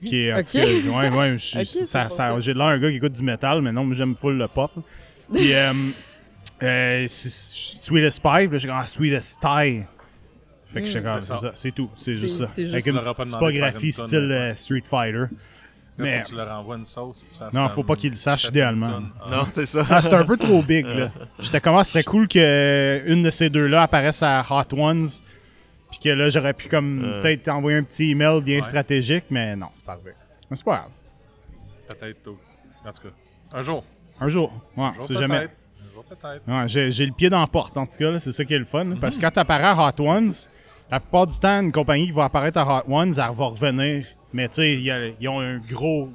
Qui est, en Ok. tout cas, ouais, Ok, c'est ça, bon, ça, ça. j'ai l'air un gars qui écoute du métal, mais non, moi, j'aime full le pop. Puis, c'est Sweetest Pie, puis là, j'ai dit, ah, Sweetest Tie. Fait que je c'est c'est ça. ça, c'est tout, c'est juste ça. c'est Avec juste une ça. Tu leur as pas petite demandé de faire typographie une tonne, style là. Street Fighter. Là, Mais- faut que tu leur envoies une sauce. puis tu fasses Non, comme- faut pas qu'ils le sachent faites idéalement. une tonne. Ah. Non, c'est ça. Ah, c'est un peu trop big, là. J'étais comment, ce serait cool qu'une de ces deux-là apparaisse à Hot Ones, puis que là, j'aurais pu comme peut-être envoyer un petit email bien Ouais. stratégique, mais non, c'est pas vrai. Mais c'est pas grave. Peut-être tôt. En tout cas, un jour. Un jour, ouais, Un jour c'est peut-être. jamais. Un jour peut-être. Ouais, j'ai le pied dans la porte, en tout cas, là, c'est ça qui est le fun. Là, parce que quand t'apparais à Hot Ones, la plupart du temps, une compagnie qui va apparaître à Hot Ones, elle va revenir. Mais tu sais, ils ont un gros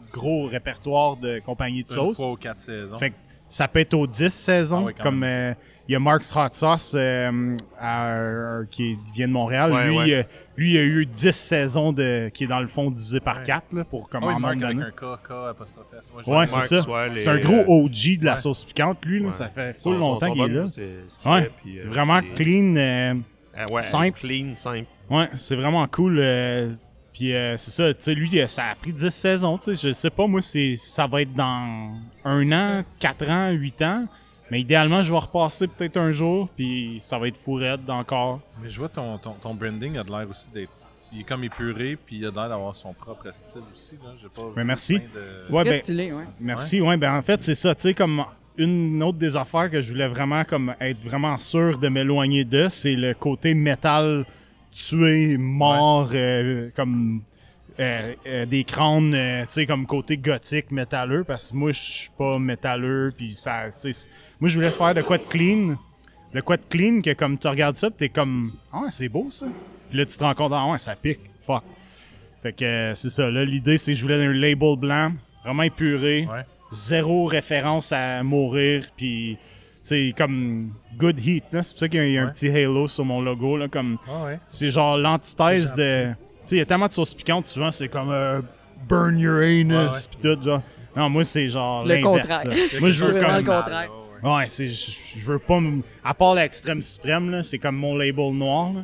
répertoire de compagnies de Une sauces. fois aux 4 saisons. Fait que ça peut être aux 10 saisons. Ah ouais, quand comme il y a Mark's Hot Sauce qui vient de Montréal. Ouais, lui, ouais. Lui, il a eu 10 saisons qui est dans le fond divisé par Ouais. 4 là, pour comme Ah oui, en Mark nombre avec d'années. un K apostrophe S. Moi, je Ouais, l'ai- c'est Mark ça. Swell C'est et, un gros OG de la ouais. sauce piquante, lui. Là, Ouais. ça fait Sont- full longtemps sont qu'il est bonnes, là. c'est ce qu'il Ouais, fait, puis, c'est vraiment clean. Ouais, simple. Clean, simple. Ouais, c'est vraiment cool. Puis c'est ça, tu sais, lui, ça a pris 10 saisons. Tu sais, je sais pas, moi, ça va être dans 1 an, 4 ans, 8 ans. Mais idéalement, je vais repasser peut-être un jour, puis ça va être fou raide encore. Mais je vois ton branding a de l'air aussi d'être. Il est comme épuré, puis il a l'air d'avoir son propre style aussi. Là. J'ai pas Mais vu merci. plein de- C'est Ouais, très ben, stylé, ouais. Merci, ouais, ben en fait, c'est ça, tu sais, comme une autre des affaires que je voulais vraiment comme être vraiment sûr de m'éloigner de, c'est le côté métal tué, mort, comme des crânes, tu sais, comme côté gothique, métalleux, parce que moi, je suis pas métalleux, puis ça, tu sais, moi, je voulais faire de quoi de clean, que comme tu regardes ça, pis t'es comme, ah ouais, c'est beau ça. Puis là, tu te rends compte, ah ouais, ça pique, fuck. Fait que c'est ça, là, l'idée, c'est que je voulais un label blanc, vraiment épuré, Ouais. zéro référence à mourir, puis c'est comme good heat, là. C'est pour ça qu'il y a un Ouais. petit halo sur mon logo, là, comme Ah ouais. c'est genre l'antithèse C'est de. gentil. Tu sais, il y a tellement de sauces piquantes, souvent c'est comme burn your anus, pis tout, genre. Non, moi c'est genre Le l'inverse, contraire. là. Moi je veux C'est vraiment comme. le contraire. Ouais, je veux pas. À part l'extrême suprême, là, c'est comme mon label noir, là.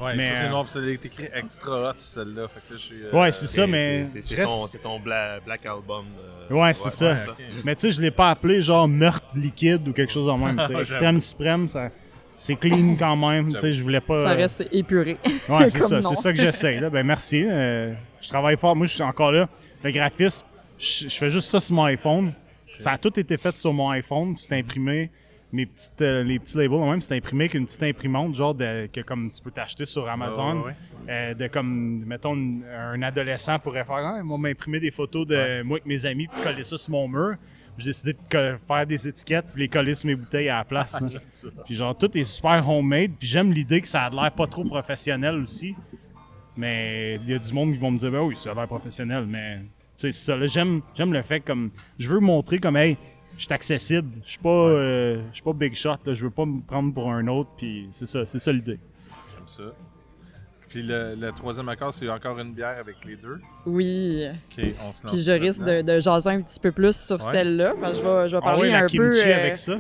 Ouais, Mais, ça c'est noir, puis c'est écrit extra hot celle-là. Fait que là, je suis. Ouais, c'est ça, mais. C'est je reste- c'est ton Black Album. Ouais, c'est ça. ok. Mais tu sais, je l'ai pas appelé genre meurtre liquide ou quelque chose de même. tu sais. J'aime. Extrême suprême, ça. C'est clean quand même, tu sais, je voulais pas... Ça reste épuré. Ouais, c'est comme ça, nom. c'est ça que j'essaie, là. Ben merci, je travaille fort. Moi, je suis encore là. Le graphisme, je fais juste ça sur mon iPhone. Ça a tout été fait sur mon iPhone, c'est imprimé. Les petits labels, même, c'est imprimé avec une petite imprimante, genre que comme tu peux t'acheter sur Amazon. Ouais. De comme, mettons, un adolescent pourrait faire, ah, moi, m'imprimer des photos de moi avec mes amis, puis coller ça sur mon mur. J'ai décidé de faire des étiquettes, puis les coller sur mes bouteilles à la place. hein. J'aime ça. Puis genre, tout est super homemade. Puis j'aime l'idée que ça a l'air pas trop professionnel aussi. Mais il y a du monde qui vont me dire, ben oui, ça a l'air professionnel. Mais, tu sais, c'est ça. Là, j'aime le fait comme. Je veux montrer comme, hey, je suis accessible. Je suis pas big shot. Là. Je veux pas me prendre pour un autre. Puis c'est ça l'idée. J'aime ça. Puis le troisième accord, c'est encore une bière avec les deux. Oui. Ok, on se lance. Puis je risque de jaser un petit peu plus sur Ouais. celle-là, parce que je vais Ah parler ouais, la un peu, kimchi avec ça.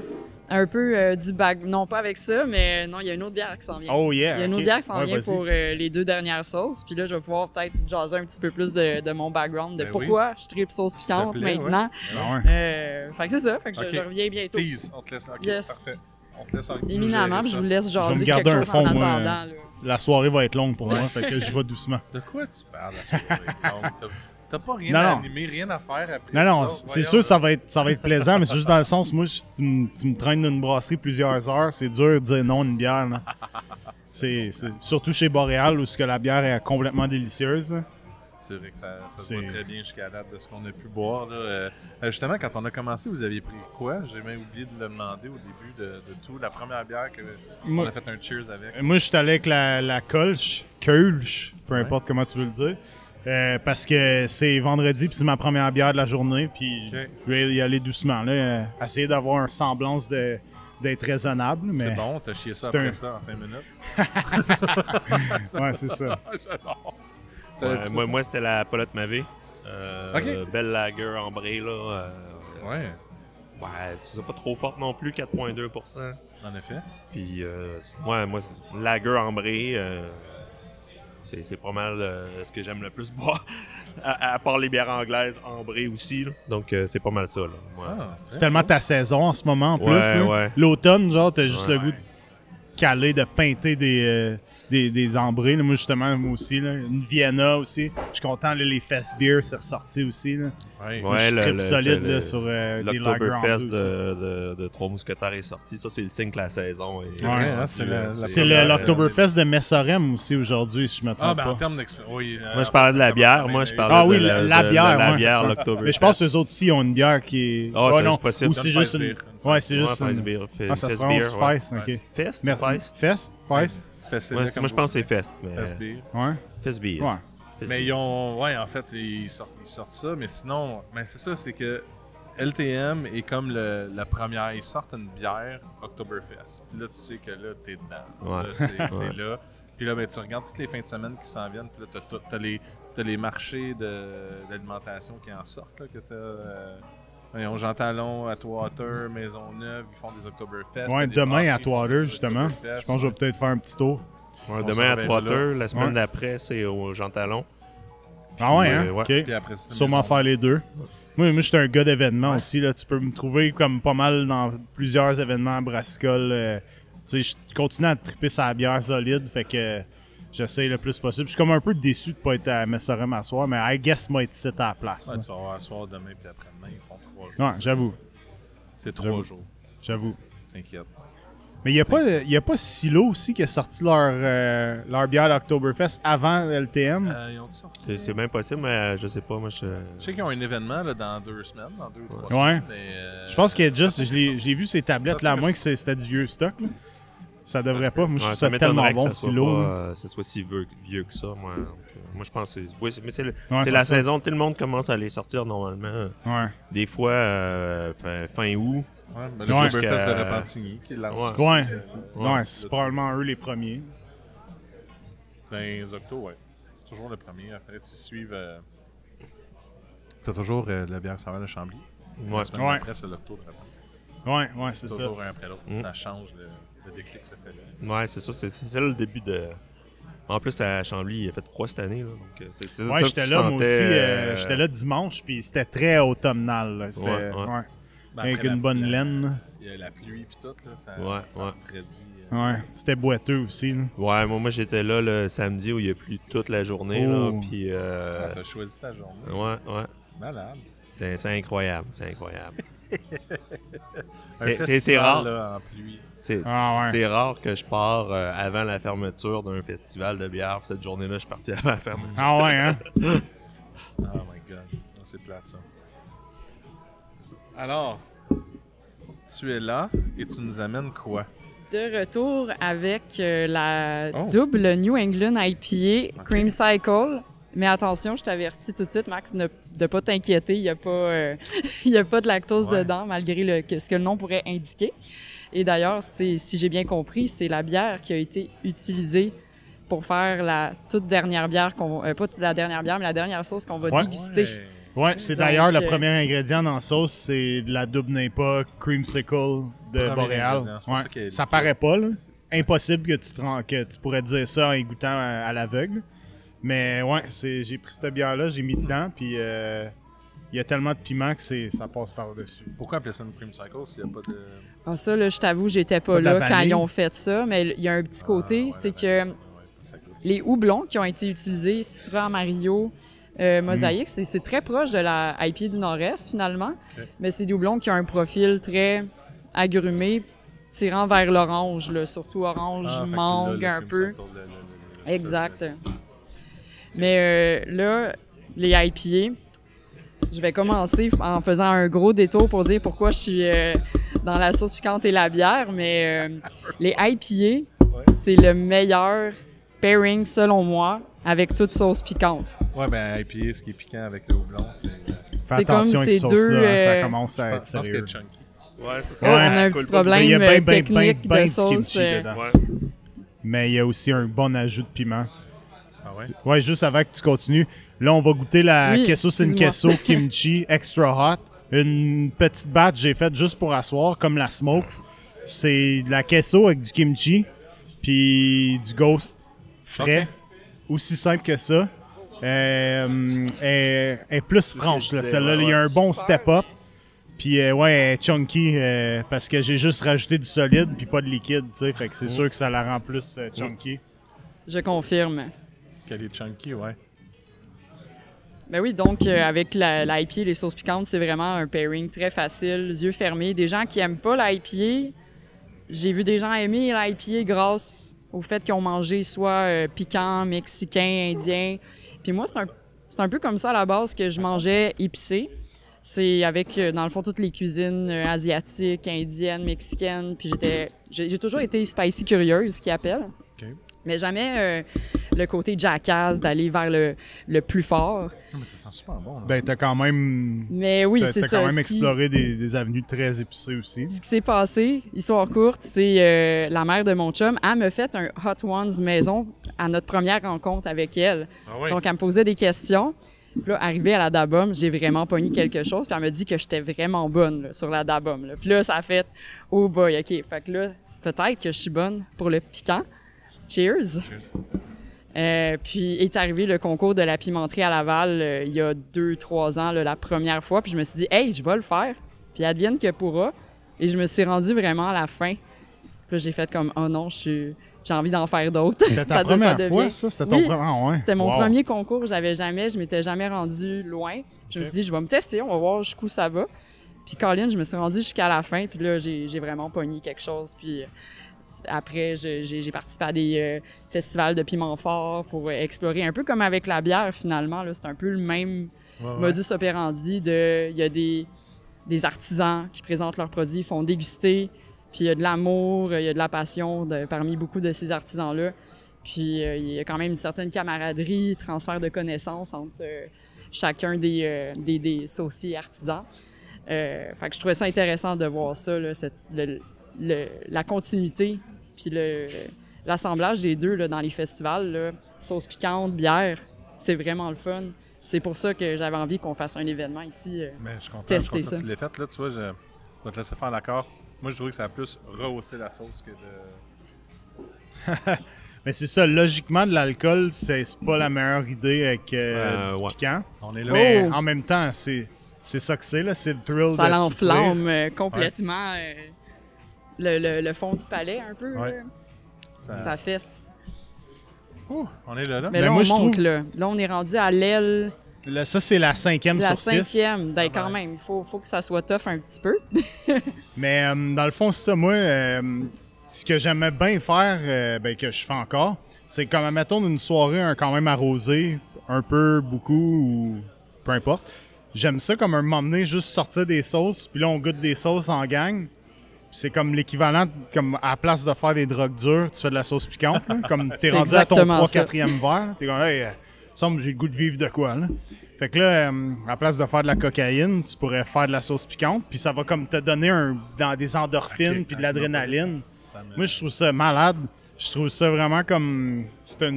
du bag. Non, pas avec ça, mais non, il y a une autre bière qui s'en vient. Oh yeah. Il y a une ok. autre bière qui s'en Ouais, vient vas-y. pour les 2 dernières sauces. Puis là, je vais pouvoir peut-être jaser un petit peu plus de mon background, de Ben pourquoi je tripe sauce S'il te piquante plaît, maintenant. Ah ouais. Fait que c'est ça. Fait que Ok. je reviens bientôt. Tease, on te laisse. Ok, Yes. parfait. On te laisse en Éminemment, puis je vous laisse Je vais me jaser garder quelque un chose fond, en moi. attendant. là. La soirée va être longue pour moi, fait que je vais doucement. De quoi tu parles à ce moment-là? T'as pas rien Non, à non. animer, rien à faire après. Non, non, ça? c'est Voyons, sûr, là. ça va être plaisant, mais c'est juste dans le sens, moi, si tu me traînes d'une brasserie plusieurs heures, c'est dur de dire non à une bière. là. C'est surtout chez Boréal, où ce que la bière est complètement délicieuse. là. C'est vrai que ça se C'est- voit très bien jusqu'à la date de ce qu'on a pu boire. Là. Justement, quand on a commencé, vous aviez pris quoi? J'ai même oublié de le demander au début de tout. La première bière que Moi- on a fait un cheers avec. Moi, je suis allé avec la Kolsch, peu Ouais. importe comment tu veux le dire. Parce que c'est vendredi, puis c'est ma première bière de la journée, puis Ok. je vais y aller doucement. Là, essayer d'avoir un semblance d'être raisonnable. Mais... C'est bon, t'as chié ça C'est après un- ça en 5 minutes. Ouais, c'est ça. J'adore. Ouais, moi c'était la Paulette Mavé. Ok. Belle lager ambrée, là. Ouais, Ouais, c'est pas trop forte non plus, 4,2%. en effet. Puis, moi, lager ambrée, c'est pas mal ce que j'aime le plus boire. À part les bières anglaises ambrées aussi, là. Donc, c'est pas mal ça, là. Ouais. Ah, C'est tellement ta saison en ce moment, en plus. Ouais, là. ouais. L'automne, genre, t'as juste Ouais. le goût de caler, de peinter des ambrés. là. Moi, justement, moi aussi. Là. Une Vienna aussi. Je suis content, là, les Fest Beer, c'est ressorti aussi. Là. Ouais. Moi, je trippe solide là, sur des lagers L'Oktoberfest ambrés aussi. de Trois Mousquetaires est sorti. Ça, c'est le signe que la saison est. C'est vrai, hein, rendue, c'est là. la C'est première, l'Oktoberfest de Messorem aussi aujourd'hui, si je me trompe Ah, ben en pas. termes d'expérience. Oui, Moi, je parlais de la bière. Moi, je parlais Ah oui, de la bière, la ouais. bière, Ouais. l'Oktoberfest. Mais je pense que les autres aussi ont une bière qui est. Ah, Ouais, c'est non. possible. Ou c'est Une juste Fest une. Beer. Ouais, c'est Ouais, juste Fest une. Beer. Ah, ça se Fest prononce Beer, ouais. Fest, ok. Fest? Mer- Fest? Fest? Fest? Moi, je pense que c'est Fest. Mais... Fest Beer. Ouais. Fest Beer. Ouais. Mais ils ont. Ouais, en fait, ils sortent ça, mais sinon. Mais c'est ça, c'est que. LTM est comme la première. Ils sortent une bière Oktoberfest. Puis là, tu sais que là, t'es dedans. Ouais. Là, c'est là. Puis là, ben, tu regardes toutes les fins de semaine qui s'en viennent. Puis là, t'as les marchés d'alimentation qui en sortent. Là, que t'as Jean Talon, Atwater, Maisonneuve, ils font des Oktoberfest. Ouais, demain à Atwater, justement. Je pense que je vais peut-être faire un petit tour. Ouais, On demain à s'en va 3 là. heures, la semaine Ouais. d'après, c'est au Jean Talon. Ah ouais, Puis, hein? ouais. OK. Puis après ça, Sûrement faire les deux. Moi, je suis un gars d'événements aussi. Là. Tu peux me trouver comme pas mal dans plusieurs événements à Brassicole. Tu sais, je continue à triper sa bière solide. Fait que j'essaie le plus possible. Je suis comme un peu déçu de ne pas être à Messorem à soir, mais I guess moi être ici à la place. Ouais, là. tu vas voir soir, demain, puis après-demain, ils font 3 jours. Ouais, j'avoue. C'est J'avoue. 3 jours. J'avoue. T'inquiète. Mais il n'y a pas Silo aussi qui a sorti leur bière d'Oktoberfest avant LTM. Ils ont sorti. C'est bien possible, mais je sais pas. Moi, Je sais qu'ils ont un événement là, dans 2 semaines, dans 2 ou 3 Ouais. semaines. Mais, Je pense qu'il y a juste, j'ai vu ces tablettes là, à moins que c'était du vieux stock. Là. Ça devrait pas. Moi, je trouve ça tellement bon, Silo. là. Ça soit si vieux que ça. Moi, donc, moi je pense que c'est. Oui, mais c'est Ouais, c'est c'est la ça. saison. Tout le monde commence à les sortir normalement. Ouais. Des fois, fin août. ouais, mais le Ouais. Oktoberfest de Jusqu'à- Repentigny qui lance. Ouais. Ouais. Ouais. Ouais, c'est probablement eux les premiers. Dans les octos, ouais. C'est toujours le premier. En fait, ils suivent. T'as toujours la bière saveur de Chambly. Ouais. La semaine Ouais. après, c'est l'octo de Repentigny. Ouais, c'est ça. Toujours un après l'autre. Mm. Ça change, le déclic se fait là. Ouais, c'est ça. C'est là le début de. En plus, à Chambly, il a fait froid cette année. Là, donc, c'est Ouais, ça j'étais que tu là, moi aussi. sentais, J'étais là dimanche, puis c'était très automnal. là. C'était, Ouais, ouais. ouais. Ben, Avec après, une bonne laine. Il y a la pluie puis tout, là, ça Ouais. refroidit. Ouais, c'était boiteux aussi. Là. Ouais, moi j'étais là le samedi où il y a plu toute la journée. Là, Oh. puis, T'as choisi ta journée. ouais. Malade. C'est incroyable. C'est incroyable. Un C'est festival, rare. Là, en pluie. Ah ouais. C'est rare que je pars avant la fermeture d'un festival de bière. Puis cette journée-là, je suis parti avant la fermeture. Ah ouais, hein? Oh my god. Non, c'est plate ça. Alors, tu es là et tu nous amènes quoi? De retour avec la Oh. double New England IPA Ok. Cream Cycle. Mais attention, je t'avertis tout de suite, Max, de ne pas t'inquiéter. Il n'y a, il y a pas de lactose Ouais. dedans, malgré ce que le nom pourrait indiquer. Et d'ailleurs, si j'ai bien compris, c'est la bière qui a été utilisée pour faire la toute dernière bière, pas la dernière bière, mais la dernière sauce qu'on va Ouais. déguster. Ouais, c'est Donc, d'ailleurs le premier ingrédient dans la sauce, c'est de la double NEPA Creamsicle de Premier Boréal. ingrédient, c'est pour ça qu'elle est Ça liquide. paraît pas, là. Impossible que que tu pourrais dire ça en y goûtant à l'aveugle. Mais ouais, j'ai pris cette bière-là, j'ai mis dedans, puis il y a tellement de piment que ça passe par-dessus. Pourquoi appeler ça une cream cycle s'il n'y a pas de. Ah, ça, là, je t'avoue, j'étais Pas pas de la là quand vanille? ils ont fait ça, mais il y a un petit côté, Ah, ouais, c'est la que vanille, ça goûte. les houblons qui ont été utilisés, Citra, Amarillo, Mosaïque, c'est très proche de la IPA du Nord-Est, finalement. Ok. Mais c'est des houblons qui ont un profil très agrumé, tirant vers l'orange, là, surtout orange, Ah, fait que mangue là, un le peu. cream cycle, le- Exact. Mais là, les IPA, je vais commencer en faisant un gros détour pour dire pourquoi je suis dans la sauce piquante et la bière. Mais les IPA, c'est le meilleur pairing, selon moi, avec toute sauce piquante. Ouais, ben, IPA, ce qui est piquant avec le houblon, c'est. Fais C'est comme attention avec ces cette deux, sauce-là, ça euh, commence à Je être pense qu'elle sérieux. est chunky. Ouais, c'est parce Ouais. On a un coule petit pas problème Mais il y a bien technique de du sauce. kimchi dedans. Ouais. Mais il y a aussi un bon ajout de piment. Ah ouais? Ouais, juste avant que tu continues, là, on va goûter la Oui, queso sin queso excuse-moi. kimchi extra hot. Une petite batch j'ai faite juste pour asseoir, comme la smoke. C'est de la queso avec du kimchi, puis du ghost frais. Ok. Aussi simple que ça. Elle est plus franche, je là, disais, celle-là. ouais, Il y a un ouais. bon step-up. Puis, ouais, elle est chunky parce que j'ai juste rajouté du solide puis pas de liquide, tu sais. Fait que c'est sûr que ça la rend plus chunky. Je confirme. Qu'elle est chunky, ouais. Ben oui, donc avec l'IPA et les sauces piquantes, c'est vraiment un pairing très facile, les yeux fermés. Des gens qui aiment pas l'IPA, j'ai vu des gens aimer l'IPA grâce au fait qu'ils ont mangé soit piquant, mexicain, indien. Puis moi, c'est un peu comme ça à la base que je mangeais épicé. C'est avec, dans le fond, toutes les cuisines asiatiques, indiennes, mexicaines. Puis j'ai toujours été spicy curieuse, ce qu'ils appellent. OK. Mais jamais le côté jackass, d'aller vers le plus fort. Non, mais ça sent super bon. Là. Ben, t'as quand même... Mais oui, c'est ça. T'as quand même exploré des avenues très épicées aussi. Ce qui s'est passé, histoire courte, c'est la mère de mon chum, elle me fait un Hot Ones maison à notre première rencontre avec elle. Ah oui? Donc, elle me posait des questions. Puis là, arrivée à la Dabum, j'ai vraiment pogné quelque chose. Puis elle me dit que j'étais vraiment bonne là, sur la Dabum. Là. Puis là, ça a fait « Oh boy, OK. » Fait que là, peut-être que je suis bonne pour le piquant. Cheers! Puis est arrivé le concours de la pimenterie à Laval il y a 2-3 ans, là, la première fois. Puis je me suis dit « Hey, je vais le faire. » Puis advienne que pourra. Et je me suis rendue vraiment à la fin. Puis là, j'ai fait comme « Oh non, j'ai envie d'en faire d'autres. » C'était ta première fois, ça? C'était ton premier? Ah, ouais. C'était mon premier concours. Je m'étais jamais rendue loin. Je me suis dit, je vais me tester, on va voir jusqu'où ça va. Puis Colin, je me suis rendue jusqu'à la fin. Puis là, j'ai vraiment pogné quelque chose. Puis après, j'ai participé à des festivals de piment fort pour explorer un peu comme avec la bière, finalement. C'est un peu le même modus operandi. Il y a des artisans qui présentent leurs produits, ils font déguster. Puis il y a de l'amour, il y a de la passion parmi beaucoup de ces artisans-là. Puis il y a quand même une certaine camaraderie, transfert de connaissances entre chacun des sauciers artisans. Fait que je trouvais ça intéressant de voir ça, là, la continuité, puis l'assemblage des deux là, dans les festivals. Là, sauce piquante, bière, c'est vraiment le fun. C'est pour ça que j'avais envie qu'on fasse un événement ici, Mais je suis content, tester que ça. tu l'aies fait. Là, tu vois, je vais te laisser faire l'accord. Moi, je trouvais que ça a plus rehaussé la sauce que de... Mais c'est ça, logiquement, de l'alcool, c'est pas la meilleure idée avec du piquant. On est là. Mais en même temps, c'est ça que c'est, là. C'est le thrill Ça de l'enflamme complètement le fond du palais un peu. Ouais. Là. Ça fesse. Ouh, on est là. Mais Ben là, moi, on je monte, trouve- là. Là, on est rendu à l'aile... Là, ça, c'est la 5e La sur 6. 5e, ben Ah quand ouais. même, il faut que ça soit tough un petit peu. Mais dans le fond, c'est ça, moi, ce que j'aimais bien faire, que je fais encore, c'est comme, mettons, une soirée quand même arrosée, un peu, beaucoup, ou peu importe. J'aime ça comme un moment donné, juste sortir des sauces, puis là, on goûte des sauces en gang. Puis c'est comme l'équivalent, comme à la place de faire des drogues dures, tu fais de la sauce piquante, là, comme t'es C'est rendu à ton exactement ça. 3-4e verre, là, t'es comme, hey, semble que j'ai le goût de vivre de quoi, là. Fait que là, à la place de faire de la cocaïne, tu pourrais faire de la sauce piquante, puis ça va comme te donner dans des endorphines Ok, puis de l'adrénaline. Ça me- Moi, je trouve ça malade. Je trouve ça vraiment comme... C'est un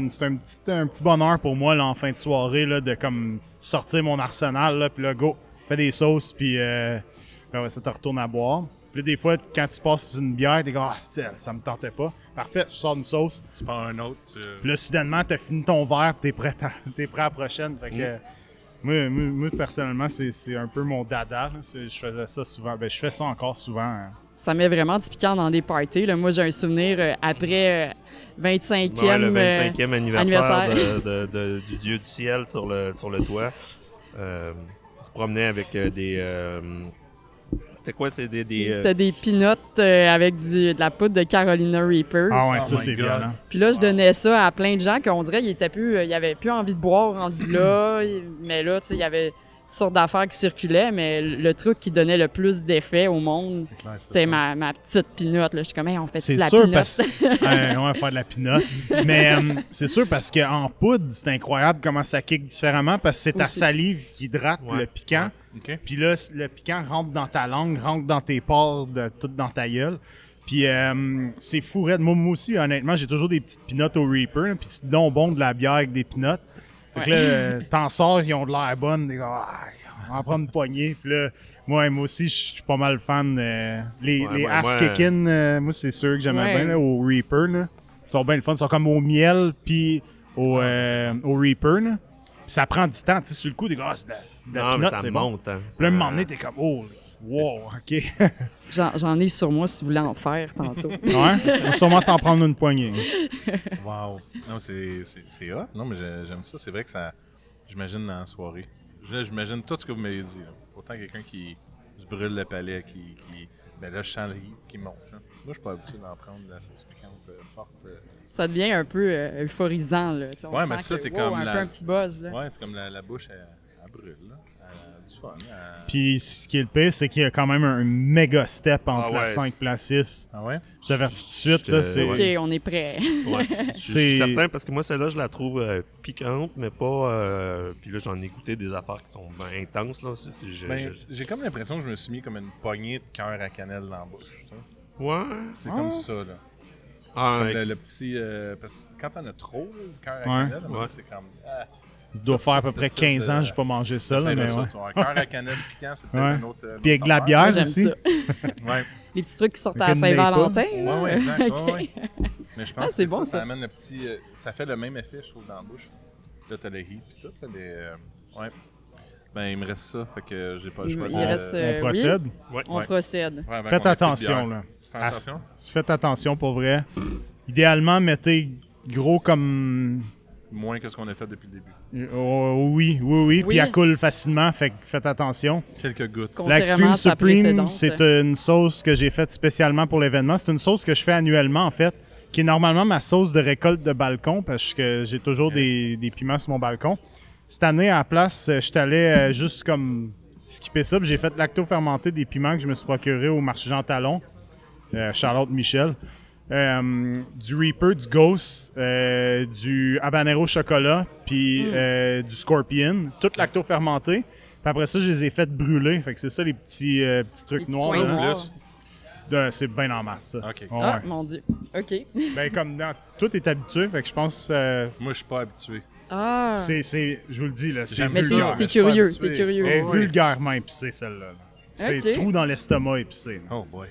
petit bonheur pour moi, là, en fin de soirée, là, de comme sortir mon arsenal, là, puis là, go, fais des sauces, puis ça te retourne à boire. Puis là, des fois, quand tu passes une bière, t'es comme « Ah, ça me tentait pas. » Parfait, je sors une sauce. Tu prends un autre, Puis là, soudainement, t'as fini ton verre, puis t'es prêt à la prochaine. Fait que... Moi, personnellement, c'est un peu mon dada. Là. Je faisais ça souvent. Ben, je fais ça encore souvent. Hein. Ça met vraiment du piquant dans des parties. Là. Moi, j'ai un souvenir après 25e... Ouais, le 25e anniversaire anniversaire. du Dieu du ciel sur le toit. On se promenait avec des... c'était quoi? C'est C'était des peanuts avec de la poudre de Carolina Reaper. Ah ouais, Oh ça, my c'est God. violent. Puis là, je donnais ça à plein de gens qu'on dirait qu'ils avaient plus envie de boire rendu là. Mais là, tu sais, il y avait toutes sortes d'affaires qui circulaient, mais le truc qui donnait le plus d'effet au monde, C'est clair, c'était ça. ma petite pinotte. Je suis comme, hey, on fait de C'est la sûr pinotte. parce on va faire de la pinotte. Mais c'est sûr parce qu'en poudre, c'est incroyable comment ça kick différemment parce que c'est ta Aussi. salive qui hydrate Ouais. le piquant. OK. Puis là, le piquant rentre dans ta langue, rentre dans tes pores, tout dans ta gueule. Puis c'est fou, raide. Moi aussi, honnêtement, j'ai toujours des petites pinottes au Reaper, là, puis c'est donc bon de la bière avec des pinottes. Fait que là, t'en sors, ils ont de l'air bonnes. T'es comme, on va en prendre une poignée. Puis là, moi aussi, je suis pas mal fan. Les Ass Kickin', moi, c'est sûr que j'aimais Ouais. bien là, au Reaper. Là. Ils sont bien le fun. Ils sont comme au miel, puis au Reaper. Là. Puis ça prend du temps. Tu sais, sur le coup, t'es comme, c'est de la Non, mais peanut, ça c'est bon. monte. Hein. Puis là, un moment donné, t'es comme, oh, wow, OK. J'en ai sur moi si vous voulez en faire tantôt. Ouais, on va sûrement t'en prendre une poignée. Wow. Non, c'est hot. Non, mais j'aime ça. C'est vrai que ça... J'imagine dans la soirée. J'imagine tout ce que vous m'avez dit. Là. Autant quelqu'un qui se brûle le palais, ben là, je sens le heat qui monte. Là. Moi, je suis pas habitué d'en prendre de la sauce piquante forte. Ça devient un peu euphorisant. Là. Tu sais, on Ouais, sent mais ça, que, t'es wow, comme un peu un petit buzz. Là. Ouais, c'est comme la bouche, elle brûle, là. Du fun. Puis ce qui est le pire, c'est qu'il y a quand même un méga step entre Ah la ouais, 5 et la 6. Ah ouais? Je t'avertis tout de suite, là, c'est... Ouais. OK, on est prêt. Ouais. Je suis certain parce que moi, celle-là, je la trouve piquante, mais pas. Puis là, j'en ai goûté des affaires qui sont ben, intenses. Là. J'ai comme l'impression que je me suis mis comme une poignée de cœur à cannelle dans la bouche. Tu sais. Ouais. C'est comme ça, là. Ah, Comme ouais. le petit. Parce que quand t'en as trop, là, le cœur à Ouais. cannelle, Ouais. c'est comme. Il doit faire à peu près 15 ans que j'ai pas mangé ça, là, mais ça, ouais. tu vois. Un cœur à cannelle piquant, c'est peut-être Ouais. un autre. Puis avec de la affaire. bière Moi, j'aime aussi. ça. Ouais. Les petits trucs qui sortent Avec à une Saint-Valentin. Ouais, là. ouais, exact. OK. Ouais, ouais. Mais je pense Ah, que c'est c'est bon, ça. ça. Ça amène le petit. Ça fait le même effet, je trouve, dans la bouche. Là, t'as le heat pis tout. Là, ouais. Ben, il me reste ça. Fait que j'ai pas le choix Il reste, On procède. Ouais. On procède. Ouais, ben, Faites on a pris de attention, bière. là. Fais attention. Faites attention, pour vrai. Idéalement, mettez gros comme... Moins que ce qu'on a fait depuis le début. Oh, oui. Oui. Puis elle coule facilement, fait que faites attention. Quelques gouttes. La Contrairement Extreme à sa Supreme, précédente. c'est une sauce que j'ai faite spécialement pour l'événement. C'est une sauce que je fais annuellement, en fait, qui est normalement ma sauce de récolte de balcon, parce que j'ai toujours des piments sur mon balcon. Cette année, à la place, je suis allé juste comme skipper ça, puis j'ai fait lacto-fermenter des piments que je me suis procuré au marché Jean Talon. Charlotte Michel. Du Reaper, du Ghost, du Habanero chocolat, puis du Scorpion, tout lacto-fermenté. Puis après ça, je les ai fait brûler. Fait que c'est ça les petits trucs Les petits noirs. points là. noirs. Plus. C'est bien en masse, ça. Ok. Ouais. Ah, mon Dieu. OK. Ben, comme dans, tout est habitué, fait que je pense Moi, je suis pas habitué. Ah. je vous le dis, là, c'est J'aime Mais ça. vulgaire. Mais t'es je suis pas curieux, habitué. t'es curieux. Elle est Ouais. vulgairement épicée, celle-là. C'est Ok. trou dans l'estomac épicé. Puis Oh boy.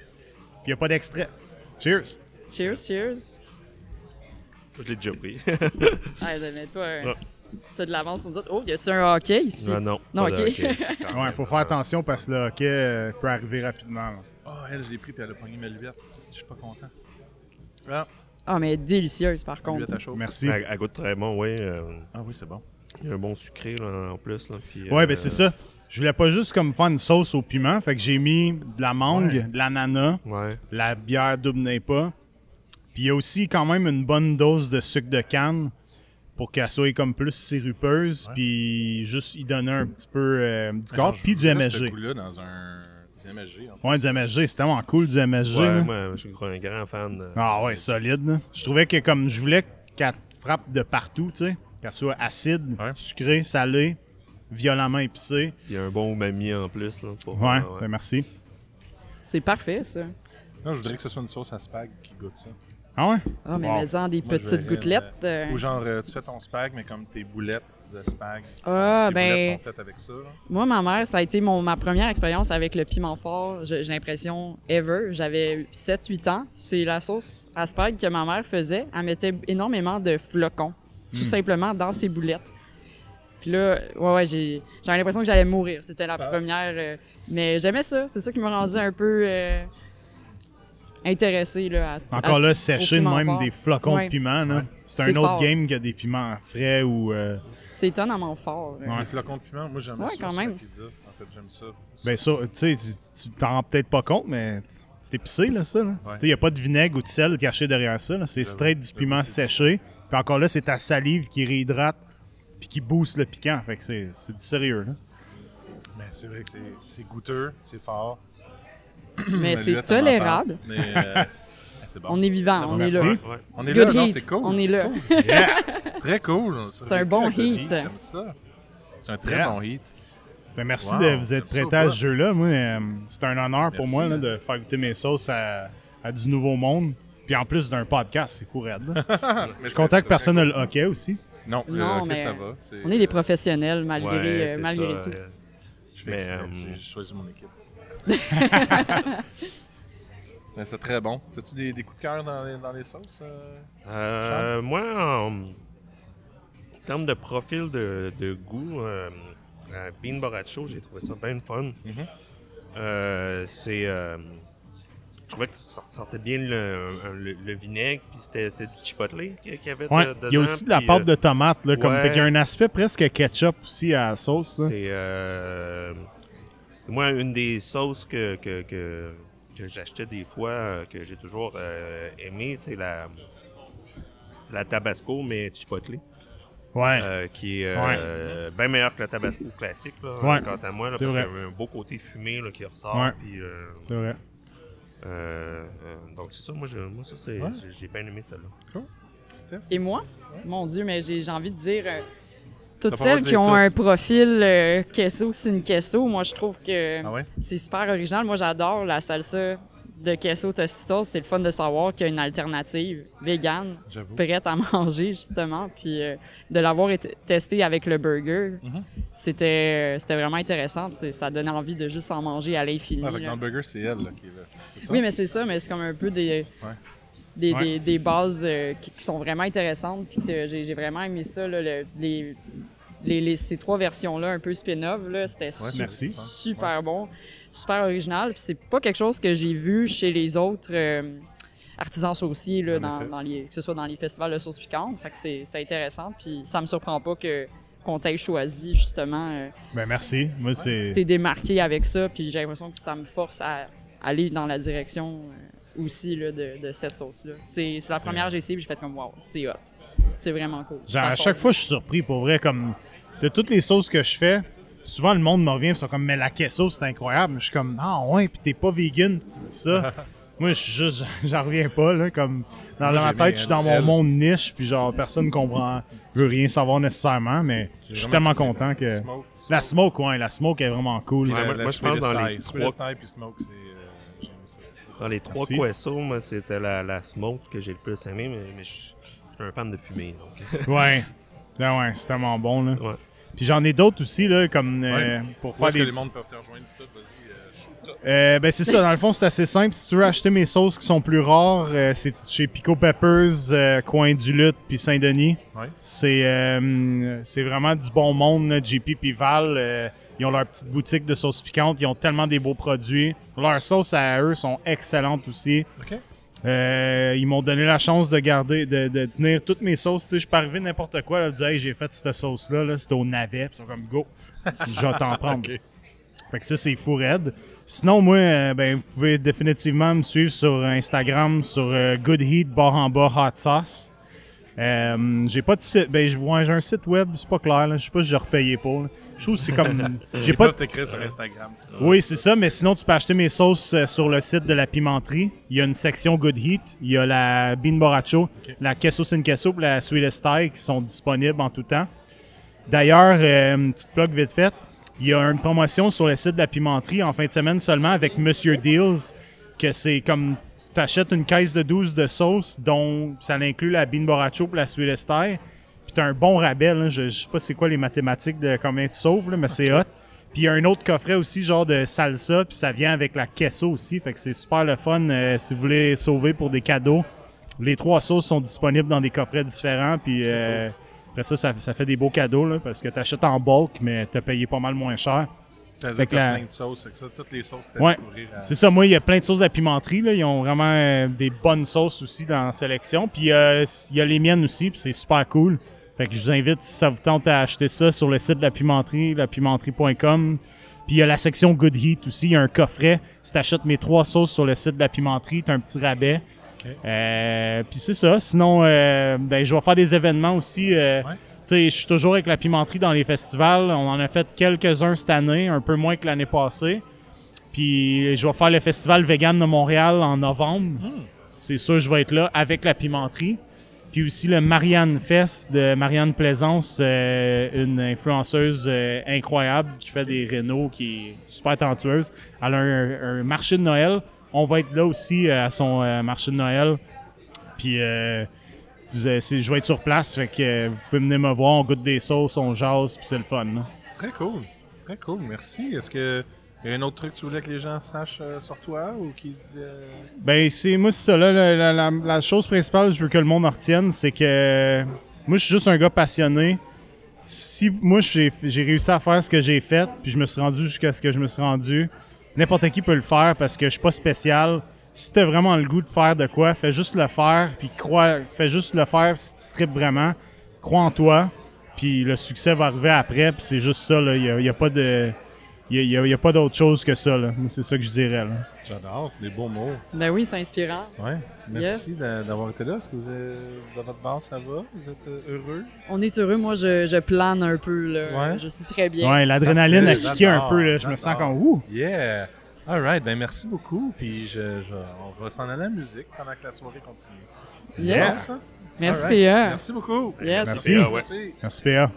il n'y a pas d'extrait. Cheers! Cheers, cheers. Je l'ai déjà pris. Ah, mais toi, Ouais. t'as de l'avance sur nous autres. Oh, y a-tu un hockey ici? Non. Non, pas de ok. hockey. Ouais, il faut faire attention parce que le hockey peut arriver rapidement. là. Oh, elle, je l'ai pris puis elle a pogné Melvette. Je suis pas content. Ah, Ah, mais délicieuse, par contre. Melvette à chaud. Merci. Elle goûte très bon, oui. Ah oui, c'est bon. Il y a un bon sucré là, en plus. Là, puis, Ouais, ben c'est ça. Je voulais pas juste comme faire une sauce au piment, fait que j'ai mis de la mangue, Ouais. de l'ananas, Ouais. la bière double Napa. Puis il y a aussi quand même une bonne dose de sucre de canne pour qu'elle soit comme plus sirupeuse, puis juste y donner un petit peu du corps, puis du Ce MSG. goût-là dans du MSG. En fait. Ouais, du MSG, c'est tellement cool du MSG. Ouais, là. moi, je suis un grand fan. Ah ouais, solide. Là. Je trouvais que comme je voulais qu'elle frappe de partout, tu sais, qu'elle soit acide, Ouais. sucrée, salée, violemment épicée. Il y a un bon umami en plus. Là, pour, Ouais, ben merci. C'est parfait, ça. Non, je voudrais que ce soit une sauce à spag qui goûte ça. Ah ouais? Ah, mais Wow. mets-en des Moi, je petites verrais, gouttelettes. Ou genre, tu fais ton spag, mais comme tes boulettes de spag. Ah, tes ben- boulettes sont faites avec ça. Là. Moi, ma mère, ça a été ma première expérience avec le piment fort. J'ai l'impression, ever. J'avais 7-8 ans. C'est la sauce à spag que ma mère faisait. Elle mettait énormément de flocons, tout simplement, dans ses boulettes. Puis là, ouais, j'avais l'impression que j'allais mourir. C'était la première. Mais j'aimais ça. C'est ça qui m'a rendu un peu intéressé là, Encore là, au sécher de piment même fort. des flocons Ouais. de piment. là. Ouais. C'est C'est un autre fort. game que des piments frais ou... C'est étonnamment fort. Ouais. Les flocons de piment, moi j'aime Ouais, ça quand sur la même. pizza. En fait, j'aime ça. Ben ça, tu sais, tu t'en rends peut-être pas compte, mais c'est épicé, là, ça. Là. Ouais. Tu sais, y a pas de vinaigre ou de sel caché derrière ça. là. C'est straight du piment séché. Puis encore là, c'est ta salive qui réhydrate puis qui booste le piquant. Fait que c'est du sérieux, là. Mais c'est vrai que c'est goûteux, c'est fort. Mais c'est là, t'en en tolérable. parles, Mais c'est bon. On est vivant, on est Merci. là. Ouais. On est Good là, non, heat. c'est cool. On est c'est là. cool. Yeah! Très cool. C'est un bon Good heat. J'aime ça. C'est un très Yeah. bon heat. Ben, merci Wow, de vous être j'aime ça prêté à ou ce pas? jeu-là. Moi, c'est un honneur pour Merci, moi là, man. de faire goûter mes sauces à du nouveau monde. Puis en plus d'un podcast, c'est fou raide. là. Je suis content que personne n'a le hockey aussi. Non, Non, ok, mais ça va. On est des professionnels malgré, Ouais, c'est malgré ça, tout. Je fais Mais, exprès, j'ai choisi mon équipe. Mais c'est très bon. As-tu des coups de cœur dans les sauces? Moi, en termes de profil de goût, Bean Borracho, j'ai trouvé ça bien fun. Je trouvais que ça ressortait bien le vinaigre, puis c'était du chipotle qu'il y avait Ouais, dedans. il y a aussi de la puis, pâte de tomate. Là, comme, ouais. fait qu'il y a un aspect presque ketchup aussi à la sauce. là. C'est moi une des sauces que j'achetais des fois, que j'ai toujours aimé, c'est la Tabasco, mais chipotle. qui est bien meilleur que le tabasco classique, là, quant à moi, là, parce qu'il y a un beau côté fumé là, qui ressort. Puis, c'est vrai. Donc c'est ça, moi j'ai bien aimé celle-là. Cool. Et moi? Mon Dieu, mais j'ai envie de dire... toutes celles qui ont un profil queso sin queso, moi je trouve que c'est super original. Moi j'adore la salsa de queso Tostitos. C'est le fun de savoir qu'il y a une alternative végane prête à manger justement. Puis de l'avoir testé avec le burger, c'était vraiment intéressant. Ça donnait envie de juste en manger à l'infini. Dans le burger, c'est elle là, qui est là. C'est ça? Oui, mais c'est ça, mais c'est comme un peu des bases qui sont vraiment intéressantes. Puis que j'ai vraiment aimé ça, là, ces 3 versions-là, un peu spin-off, c'était super bon, super original. Puis c'est pas quelque chose que j'ai vu chez les autres artisans sauciers, là, que ce soit dans les festivals de sauce piquante. Fait que c'est intéressant. Puis ça me surprend pas qu'on t'ait choisi, justement. Ben merci. Moi, c'était démarqué avec ça. Puis j'ai l'impression que ça me force à aller dans la direction aussi là, de cette sauce-là. C'est la première que j'ai essayé, puis j'ai fait comme « wow, c'est hot ». C'est vraiment cool. Genre, à chaque fois, je suis surpris, pour vrai, comme de toutes les sauces que je fais, souvent le monde me revient et ils sont comme « mais la queso, c'est incroyable ». Je suis comme « ah ouais, puis t'es pas vegan, tu dis ça ». Moi, j'en reviens pas, là, comme dans ma tête, je suis dans mon monde niche, puis genre, personne comprend, veut rien savoir nécessairement, mais je suis tellement content que... La smoke, la smoke est vraiment cool. Moi, je pense dans les 3... puis smoke, j'aime ça. Dans les 3 quesos, moi, c'était la smoke que j'ai le plus aimé, mais je suis un fan de fumée. Donc. ouais, c'est tellement bon, là. Ouais. Puis j'en ai d'autres aussi, là, comme pour faire est-ce que les mondes peuvent te rejoindre tout? Vas-y, shoot. Ben c'est ça, dans le fond, c'est assez simple. Si tu veux acheter mes sauces qui sont plus rares, c'est chez Pico Peppers, Coin du Lutte, puis Saint-Denis. Ouais. C'est vraiment du bon monde, là, JP puis Val. Ils ont leur petite boutique de sauces piquantes. Ils ont tellement des beaux produits. Leurs sauces à eux sont excellentes aussi. OK. Ils m'ont donné la chance de garder, de tenir toutes mes sauces. Tu sais, je peux arriver n'importe quoi, là, dire hey, j'ai fait cette sauce-là, là, c'était au navet. Puis ils sont comme go. Je vais t'en prendre. Okay. Fait que ça, c'est fou raide. Sinon, moi, vous pouvez définitivement me suivre sur Instagram, sur Good Heat, barre en bas, hot sauce. J'ai pas de site. J'ai un site web, c'est pas clair. Là. Je sais pas si j'ai repayé pour. Là. Je trouve que c'est comme. J'ai pas t'écrire sur Instagram. Sinon. Oui, c'est ça, mais sinon, tu peux acheter mes sauces sur le site de la pimenterie. Il y a une section Good Heat. Il y a la Bean Borracho, la Queso Sin Queso et la Sweetest Thai qui sont disponibles en tout temps. D'ailleurs, une petite plug vite faite. Il y a une promotion sur le site de la pimenterie en fin de semaine seulement avec Monsieur Deals, que c'est comme tu achètes une caisse de 12 de sauce, dont ça inclut la Bean Borracho et la Sweetest Thai. Puis tu as un bon rabais. Là. Je sais pas c'est quoi les mathématiques de combien tu sauves, là, mais c'est hot. Puis il y a un autre coffret aussi, genre de salsa, puis ça vient avec la queso aussi. Fait que c'est super le fun si vous voulez sauver pour des cadeaux. Les 3 sauces sont disponibles dans des coffrets différents, puis... Après ça fait des beaux cadeaux, là, parce que tu achètes en bulk, mais tu as payé pas mal moins cher. Tu as plein de sauces, c'est ça? Toutes les sauces, ouais, c'est ça. Moi, il y a plein de sauces à pimenterie. Là. Ils ont vraiment des bonnes sauces aussi dans la sélection. Puis il y a les miennes aussi, puis c'est super cool. Fait que je vous invite, si ça vous tente, à acheter ça sur le site de la pimenterie, lapimenterie.com. Puis il y a la section Good Heat aussi. Il y a un coffret. Si tu achètes mes 3 sauces sur le site de la pimenterie, tu as un petit rabais. Puis c'est ça. Sinon, je vais faire des événements aussi. Je suis toujours avec la pimenterie dans les festivals. On en a fait quelques-uns cette année, un peu moins que l'année passée. Puis je vais faire le festival vegan de Montréal en novembre. C'est sûr, je vais être là avec la pimenterie. Puis aussi le Marianne Fest de Marianne Plaisance, une influenceuse incroyable qui fait des rénaux, qui est super talentueuse. Elle a un marché de Noël. On va être là aussi à son marché de Noël. Puis je vais être sur place, fait que vous pouvez venir me voir, on goûte des sauces, on jase, puis c'est le fun. Là. Très cool. Très cool, merci. Est-ce qu'il y a un autre truc que tu voulais que les gens sachent sur toi? Ou moi, c'est ça. Là, la chose principale que je veux que le monde en retienne, c'est que moi, je suis juste un gars passionné. Si moi, j'ai réussi à faire ce que j'ai fait, puis je me suis rendu jusqu'à ce que je me suis rendu, n'importe qui peut le faire parce que je suis pas spécial. Si t'as vraiment le goût de faire de quoi, fais juste le faire, puis fais juste le faire si tu tripes vraiment. Crois en toi, puis le succès va arriver après, puis c'est juste ça, là. Il y a pas de il y a pas d'autre chose que ça, là. C'est ça que je dirais, là. J'adore, c'est des beaux mots. Ben oui, c'est inspirant. Ouais. Merci Yes. d'avoir été là. Est-ce que vous êtes, dans votre bar, ça va? Vous êtes heureux? On est heureux. Moi, je plane un peu. Là. Ouais. Je suis très bien. Ouais, l'adrénaline a Parfait, kické un j'adore, peu, là. Je me sens j'adore. comme, ouh! Yeah! Alright, ben merci beaucoup. Puis on va s'en aller à la musique pendant que la soirée continue. Yes. C'est bon, ça? Merci, Alright. PA. Merci beaucoup. Yes. Merci. PA, ouais. Merci. Merci, PA.